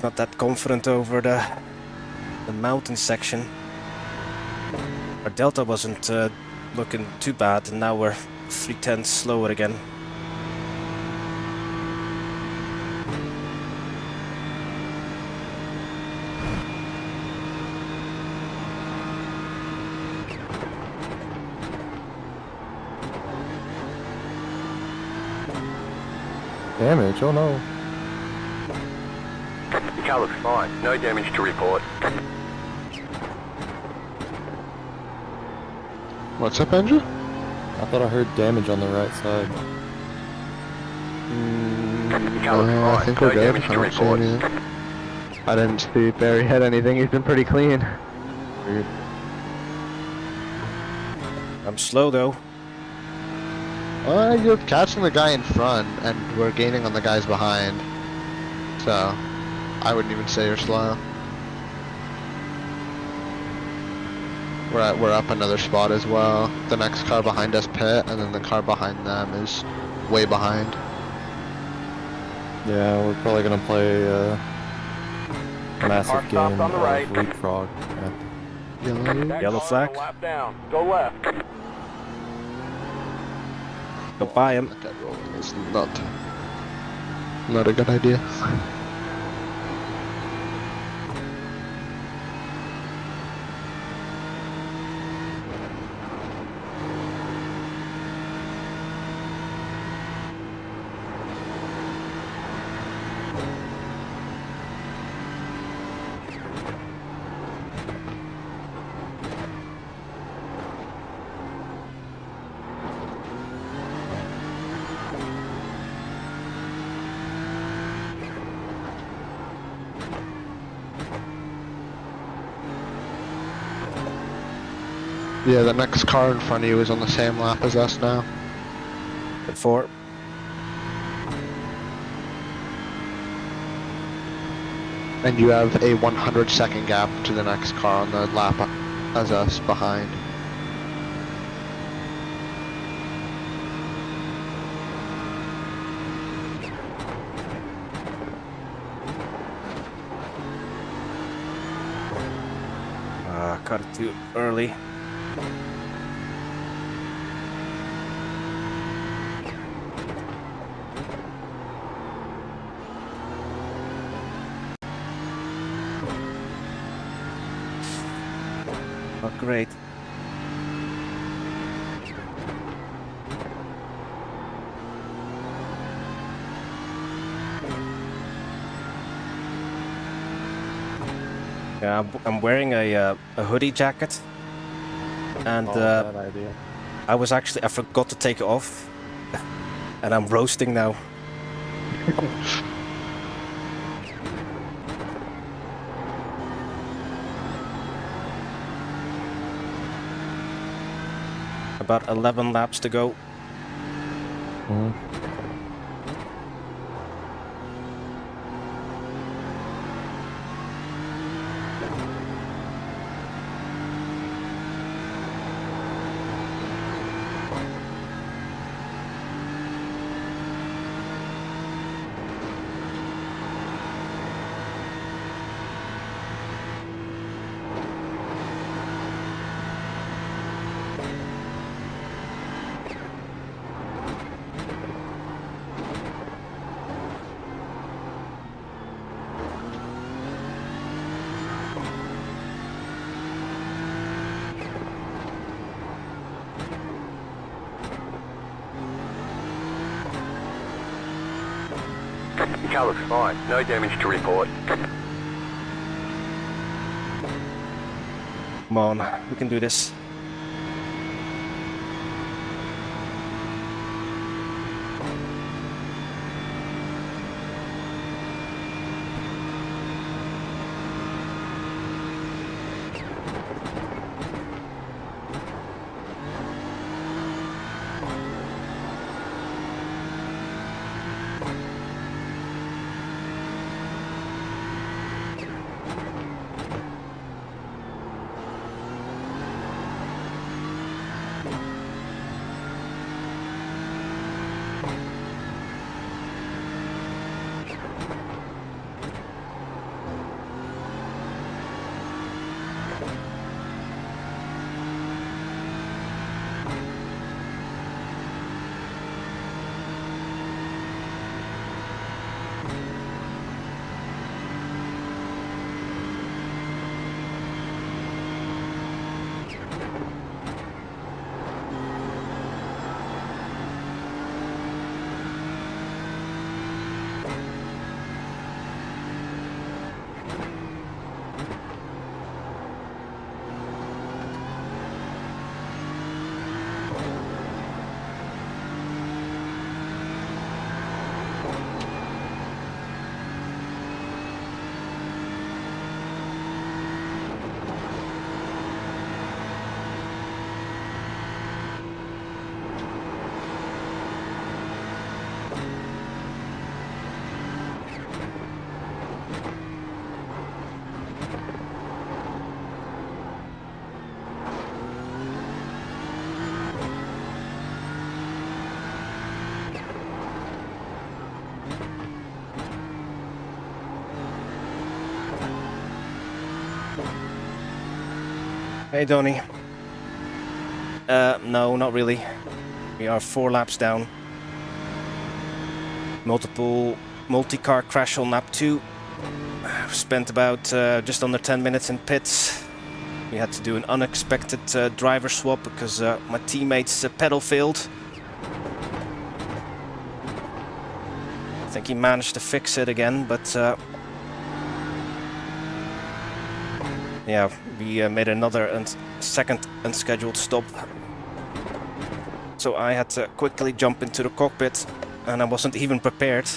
Not that confident over the mountain section. Our delta wasn't looking too bad, and now we're 3/10 slower again. Damage? Oh no. Your car looks fine. No damage to report. What's up, Andrew? I thought I heard damage on the right side. Your car looks I fine. think No we're good. damage I to don't see report. anything. I didn't see Barry hit anything. He's been pretty clean. Weird. I'm slow though. You're catching the guy in front, and we're gaining on the guys behind. So, I wouldn't even say you're slow. We're up another spot as well. The next car behind us pit, and then the car behind them is way behind. Yeah, we're probably gonna play a massive Car stops game on the of right. leapfrog. Yeah. Yellow. Yellow flag. Lap down. Go left. Go by him. That rolling is not a good idea. Yeah, the next car in front of you is on the same lap as us now. At 4. And you have a 100-second gap to the next car on the lap as us behind. Cut it too early. Not great. Yeah, I'm wearing a hoodie jacket, and Bad idea. I forgot to take it off, and I'm roasting now. About 11 laps to go. Mhm. Your car looks fine. No damage to report. Come on, we can do this. Hey, Donny. No, not really. We are 4 laps down. Multi-car crash on lap 2. Spent about just under 10 minutes in pits. We had to do an unexpected driver swap because my teammate's pedal failed. I think he managed to fix it again, but yeah, we made another second unscheduled stop. So I had to quickly jump into the cockpit, and I wasn't even prepared.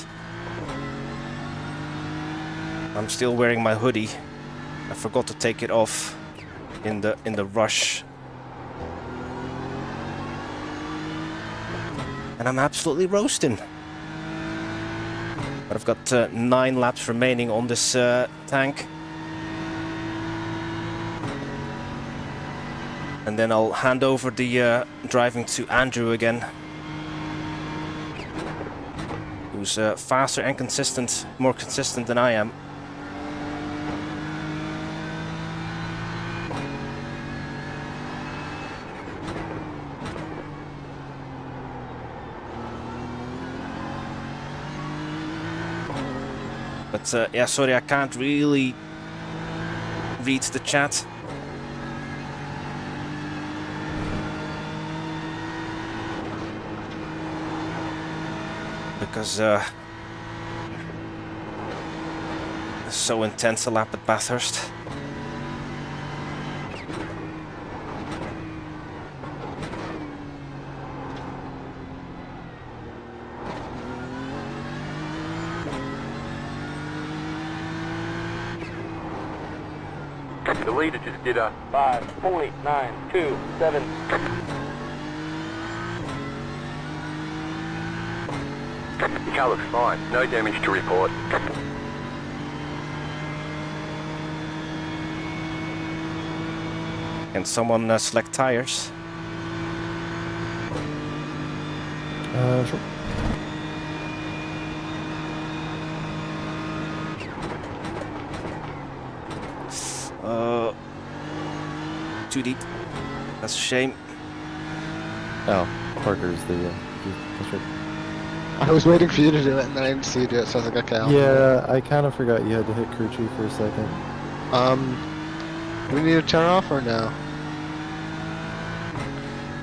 I'm still wearing my hoodie. I forgot to take it off in the rush. And I'm absolutely roasting. But I've got 9 laps remaining on this tank. And then I'll hand over the driving to Andrew again. Who's faster and consistent, more consistent than I am. But yeah, sorry, I can't really read the chat. Because it's so intense a lap at Bathurst. The leader just did a 5.927. The car looks fine. No damage to report. Can someone select tires? Sure. Too deep. That's a shame. Oh, Parker's the. That's right. I was waiting for you to do it, and then I didn't see you do it, so I was like, okay. Yeah, I kind of forgot you had to hit crew chief for a second. Do we need to turn off or no?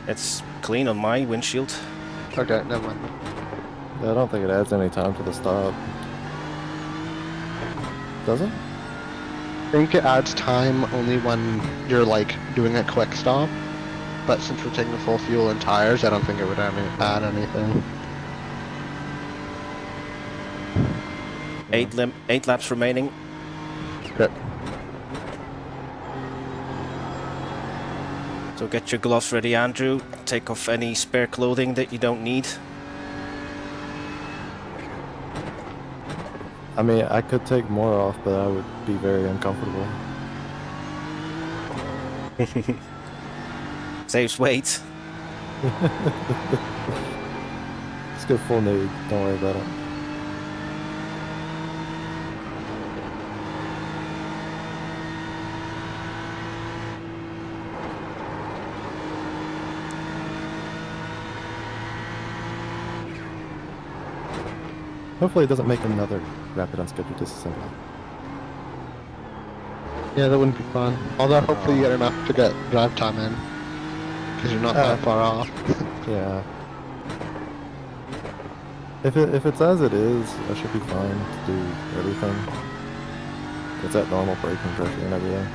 It's clean on my windshield. Okay, never mind. I don't think it adds any time to the stop. Does it? I think it adds time only when you're like doing a quick stop, but since we're taking the full fuel and tires, I don't think it would add anything. 8 laps remaining. Good. So get your gloves ready, Andrew. Take off any spare clothing that you don't need. I mean, I could take more off, but I would be very uncomfortable. Saves weight. Let's go full nude. Don't worry about it. Hopefully it doesn't make another rapid unscheduled disassembly. Yeah, that wouldn't be fun. Although hopefully you get enough to get drive time in, because you're not that far off. Yeah. If it's as it is, I should be fine to do everything. It's at normal braking pressure and everything.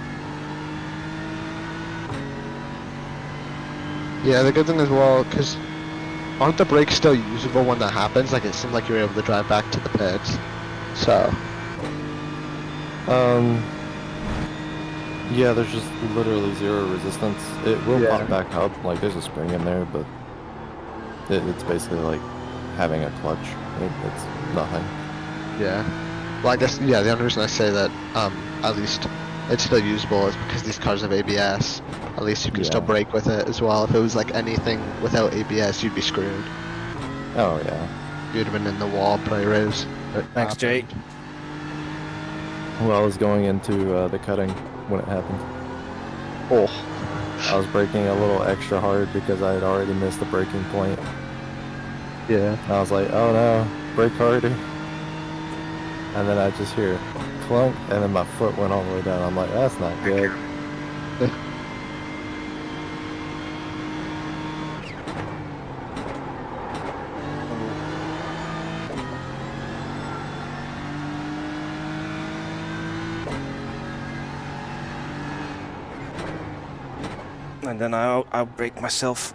Yeah, the good thing as well, because aren't the brakes still usable when that happens? Like, it seemed like you were able to drive back to the pits. So. Yeah, there's just literally zero resistance. It will pop back up, like there's a spring in there, but it's basically like having a clutch. It's nothing. Yeah. Well, I guess, yeah, the only reason I say that, at least it's still usable is because these cars have ABS. At least you can still brake with it as well. If it was like anything without ABS, you'd be screwed. Oh, yeah. You'd have been in the wall, probably. Thanks, Jay. Well, I was going into the cutting when it happened. Oh. I was braking a little extra hard because I had already missed the braking point. Yeah. And I was like, oh no, brake harder. And then I just hear clunk, and then my foot went all the way down. I'm like, that's not good. And then I'll break myself.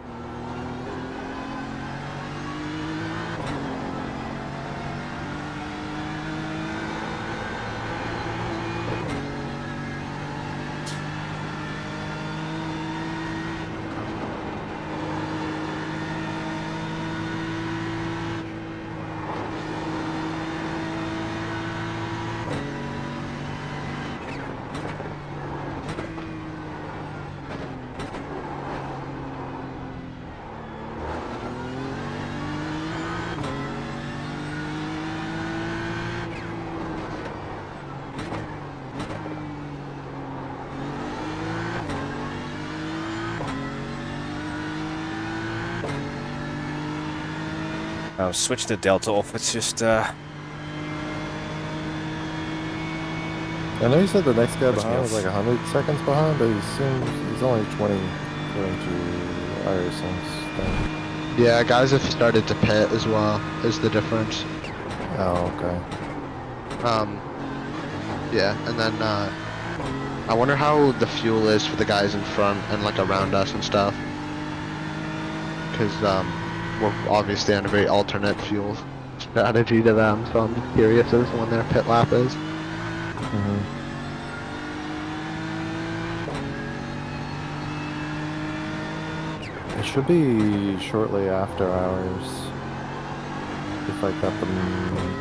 I'll switch the delta off. It's just I know you said the next guy Puts me behind was off. like 100 seconds behind, but he's only 20 according to Irison's thing. Yeah, guys have started to pit as well, is the difference. Oh, okay. Yeah, and then, I wonder how the fuel is for the guys in front and, like, around us and stuff. Because, we're obviously on a very alternate fuel strategy to them, so I'm curious as to when their pit lap is. Mm-hmm. It should be shortly after ours, if I got the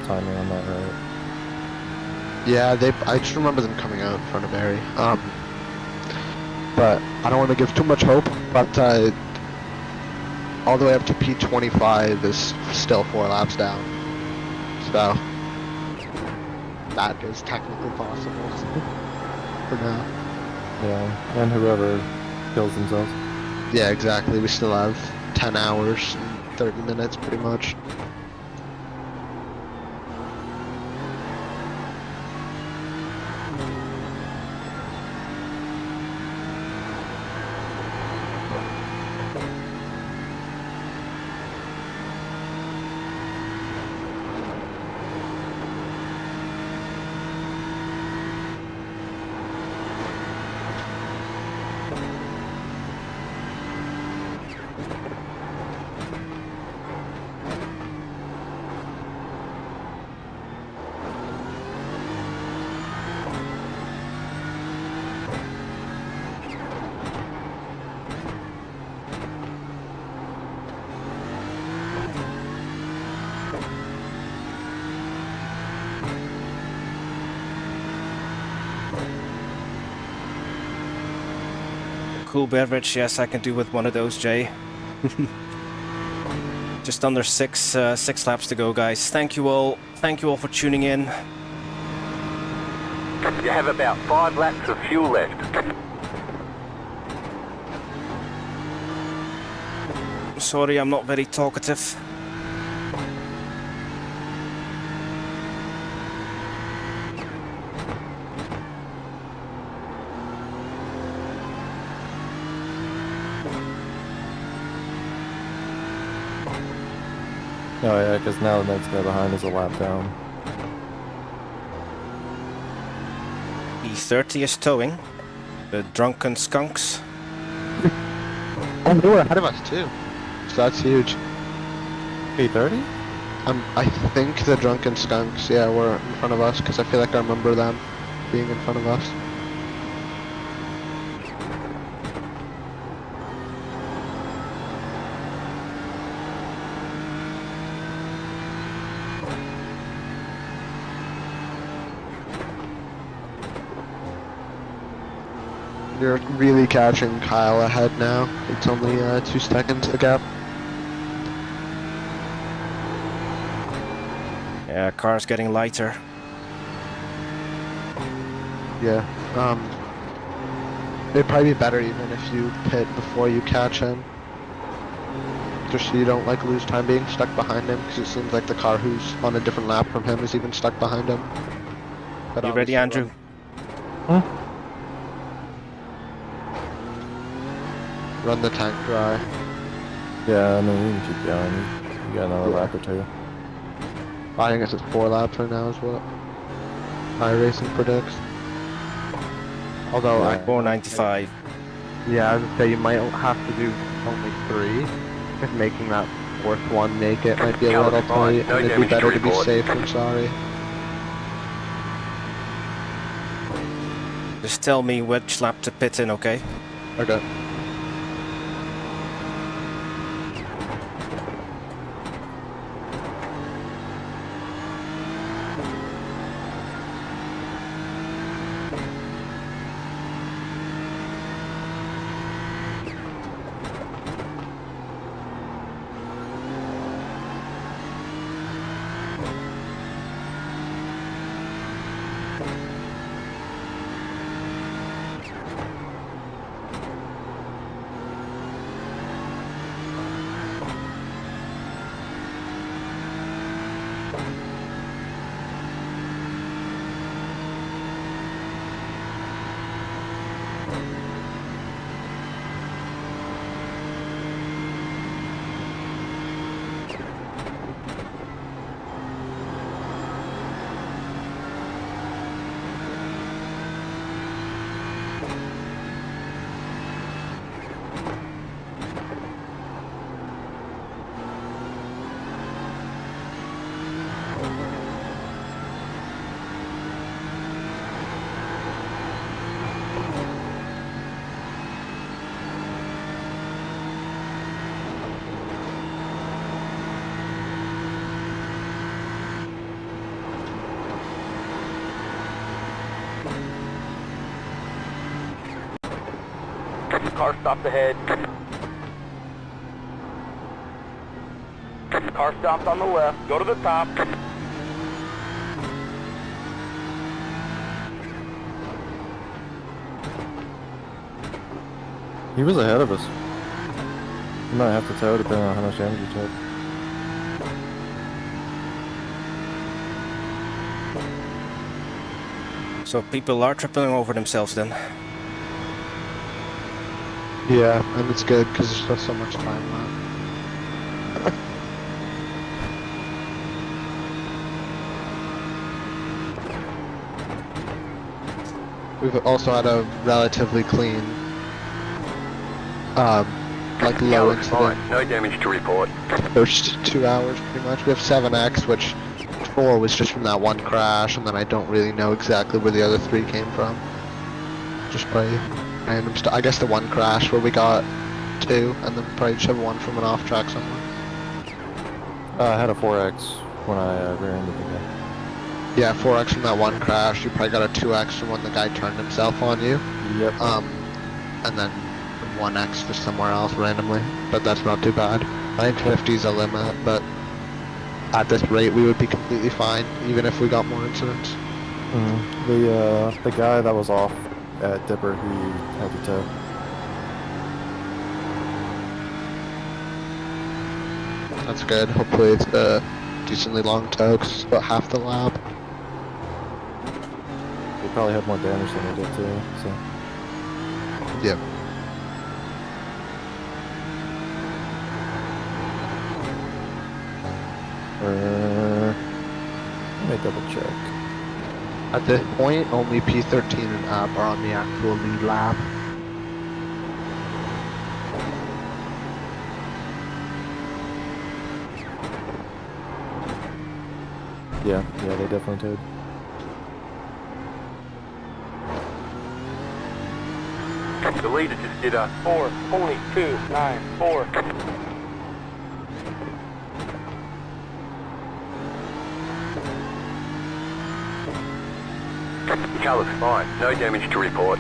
timing on that right. Yeah, I just remember them coming out in front of Barry. But I don't want to give too much hope, but, all the way up to P25 is still 4 laps down. So, that is technically possible for now. Yeah, and whoever kills themselves. Yeah, exactly. We still have 10 hours and 30 minutes pretty much. cool beverage. Yes, I can do with one of those, Jay. Just under six laps to go, guys. Thank you all. Thank you all for tuning in. You have about 5 laps of fuel left. Sorry, I'm not very talkative. Oh yeah, because now the next guy behind is a lap down. E30 is towing. The drunken skunks. Oh, they were ahead of us too. So that's huge. P30? I think the drunken skunks, yeah, were in front of us because I feel like I remember them being in front of us. You're really catching Kyle ahead now. It's only 2 seconds the gap. Yeah, car's getting lighter. Yeah. It'd probably be better even if you pit before you catch him. Just so you don't like lose time being stuck behind him, because it seems like the car who's on a different lap from him is even stuck behind him. But You ready, obviously Andrew? Run the tank dry. Yeah, I mean, you can keep going. You got another lap or two. I think it's 4 laps right now is what iRacing predicts. Although, Yeah. 495. I would say you might have to do only 3. If making that 4th one make it might be a little tight, No and it'd be damage to better to be report. safe than sorry. Just tell me which lap to pit in, okay? Okay. Car stops ahead. Car stops on the left. Go to the top. He was ahead of us. You might have to tow depending on how much damage you took. So people are tripling over themselves then. Yeah, and it's good because there's still so much time left. We've also had a relatively clean, like low incident. No damage to report. First 2 hours pretty much. We have 7X, which 4 was just from that one crash, and then I don't really know exactly where the other 3 came from. Just probably random stuff. I guess the one crash where we got 2, and then probably just have 1 from an off track somewhere. I had a 4X when I rear-ended the guy. Yeah, 4X from that one crash. You probably got a 2X from when the guy turned himself on you. Yep. And then 1X for somewhere else randomly. But that's not too bad. I think 50 is a limit, but at this rate we would be completely fine, even if we got more incidents. The guy that was off at Dipper, he had to tow. That's good. Hopefully it's a decently long tow, 'cause it's about half the lap. He probably had more damage than we did too, so. Yep. Let me double check. At this point, only P13 and up are on the actual lead lap. Yeah, they definitely did. The leader just did a 4.294. The car looks fine. No damage to report.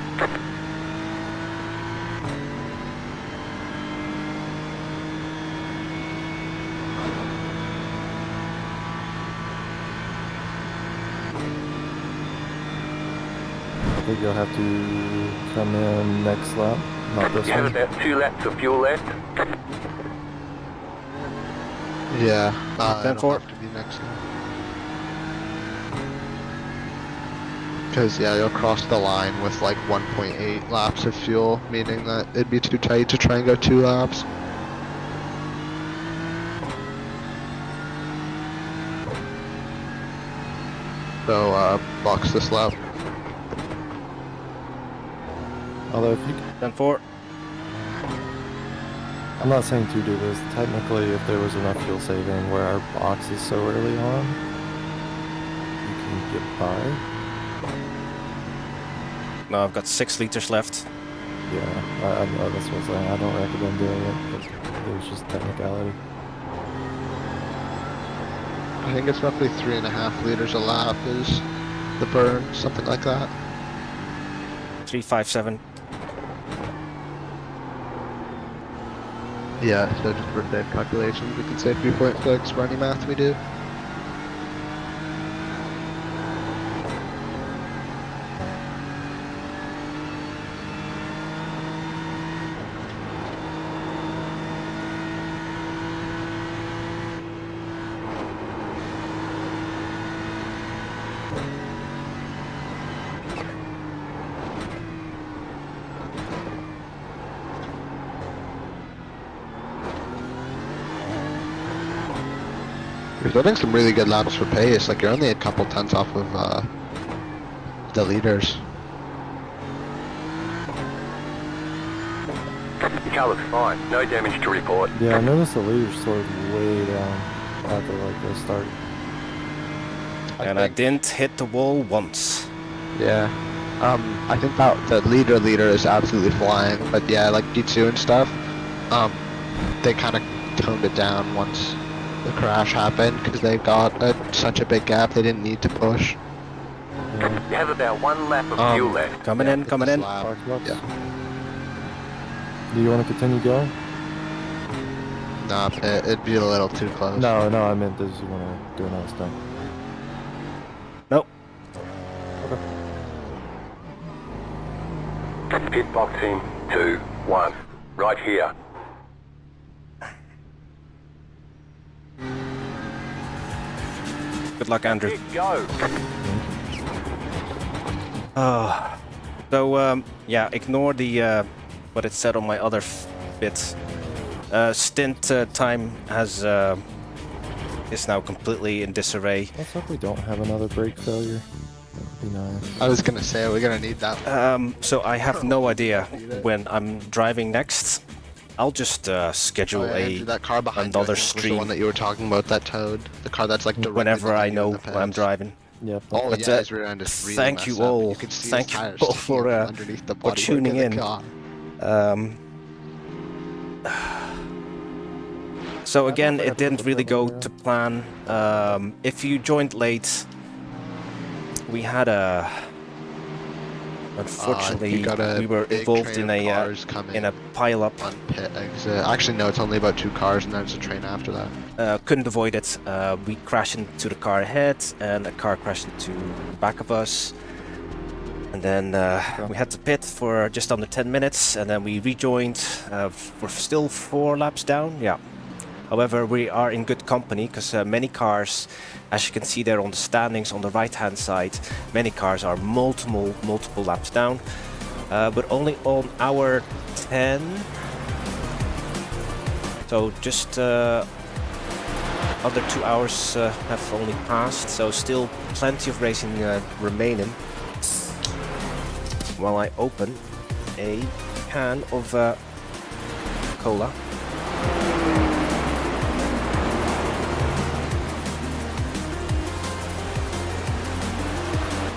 think you'll have to come in next lap, not this You have one. about 2 laps of fuel left. Yeah, Then it'll for- have to be next time. Because, yeah, you'll cross the line with like 1.8 laps of fuel, meaning that it'd be too tight to try and go 2 laps. So, box this lap. Although if you, Then 4. I'm not saying to do this. Technically, if there was enough fuel saving where our box is so early on, you can get by. No, I've got 6 liters left. Yeah, that's what I'm saying. I don't recommend doing it because there's just technicality. I think it's roughly 3.5 liters a lap is the burn, something like that. 357. Yeah, so just for dead calculations, we could say 3.6 for any math we do. You're getting some really good laps for pace, like you're only a couple tenths off of the leaders. Your car looks fine. No damage to report. Yeah, I noticed the leader slowed way down after like the start. And I didn't hit the wall once. Yeah. I think that the leader is absolutely flying, but yeah, like D2 and stuff, they kind of toned it down once the crash happened because they got such a big gap they didn't need to push. You have about 1 lap of fuel left. Coming in, coming in. Park box. Yeah. Do you want to continue going? Nah, it'd be a little too close. No, I meant does you want to do another stunt? Nope. Pit box in 2, 1. Right here. Good luck, Andrew. Pit go. So, yeah, ignore the what it said on my other bits. Stint time has is now completely in disarray. Let's hope we don't have another brake failure. That would be nice. I was gonna say we're gonna need that. So I have no idea when I'm driving next. I'll just schedule Andrew, that car behind you, I another think, was the stream one that you were talking about, that towed. The car that's like directly whenever I behind you know in the when I'm pits. driving. Yep. Oh But, yeah, his rear end is really thank messed you up. all. You can see Thank his you tires all sticking for, up underneath the for bodywork tuning of in. the car. So again, it didn't really go to plan. If you joined late, we had a. Unfortunately, we were involved in a pile-up. On pit exit. Actually, no, it's only about 2 cars, and then it's a train after that. Couldn't avoid it. We crashed into the car ahead, and a car crashed into the back of us. And then we had to pit for just under 10 minutes, and then we rejoined. We're still 4 laps down, yeah. However, we are in good company, because many cars, as you can see there on the standings on the right-hand side, many cars are multiple laps down. But only on hour 10. So just under 2 hours have only passed, so still plenty of racing remaining. While I open a can of cola.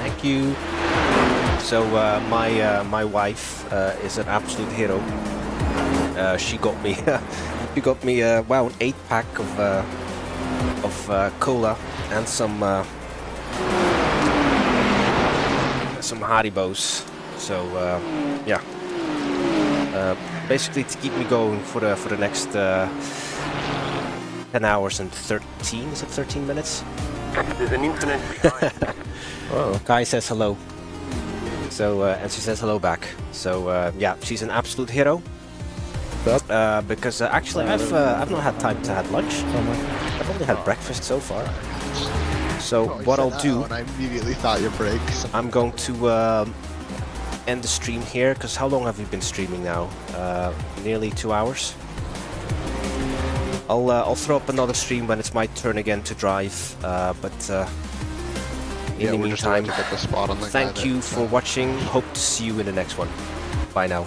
Thank you. So my wife is an absolute hero. She got me wow, an 8-pack of cola and some Haribos. So yeah, basically to keep me going for the next 10 hours and 13. Is it 13 minutes? There's an incident behind. Oh. Kai says hello. So So and she says hello back. So yeah, she's an absolute hero. Because actually I've not had time to have lunch. I've only had breakfast so far. So what I'll do, and I immediately thought your brakes. I'm going to end the stream here, because how long have we been streaming now? Nearly 2 hours. I'll throw up another stream when it's my turn again to drive. In the meantime, Get the spot on the thank you for watching. Hope to see you in the next one. Bye now.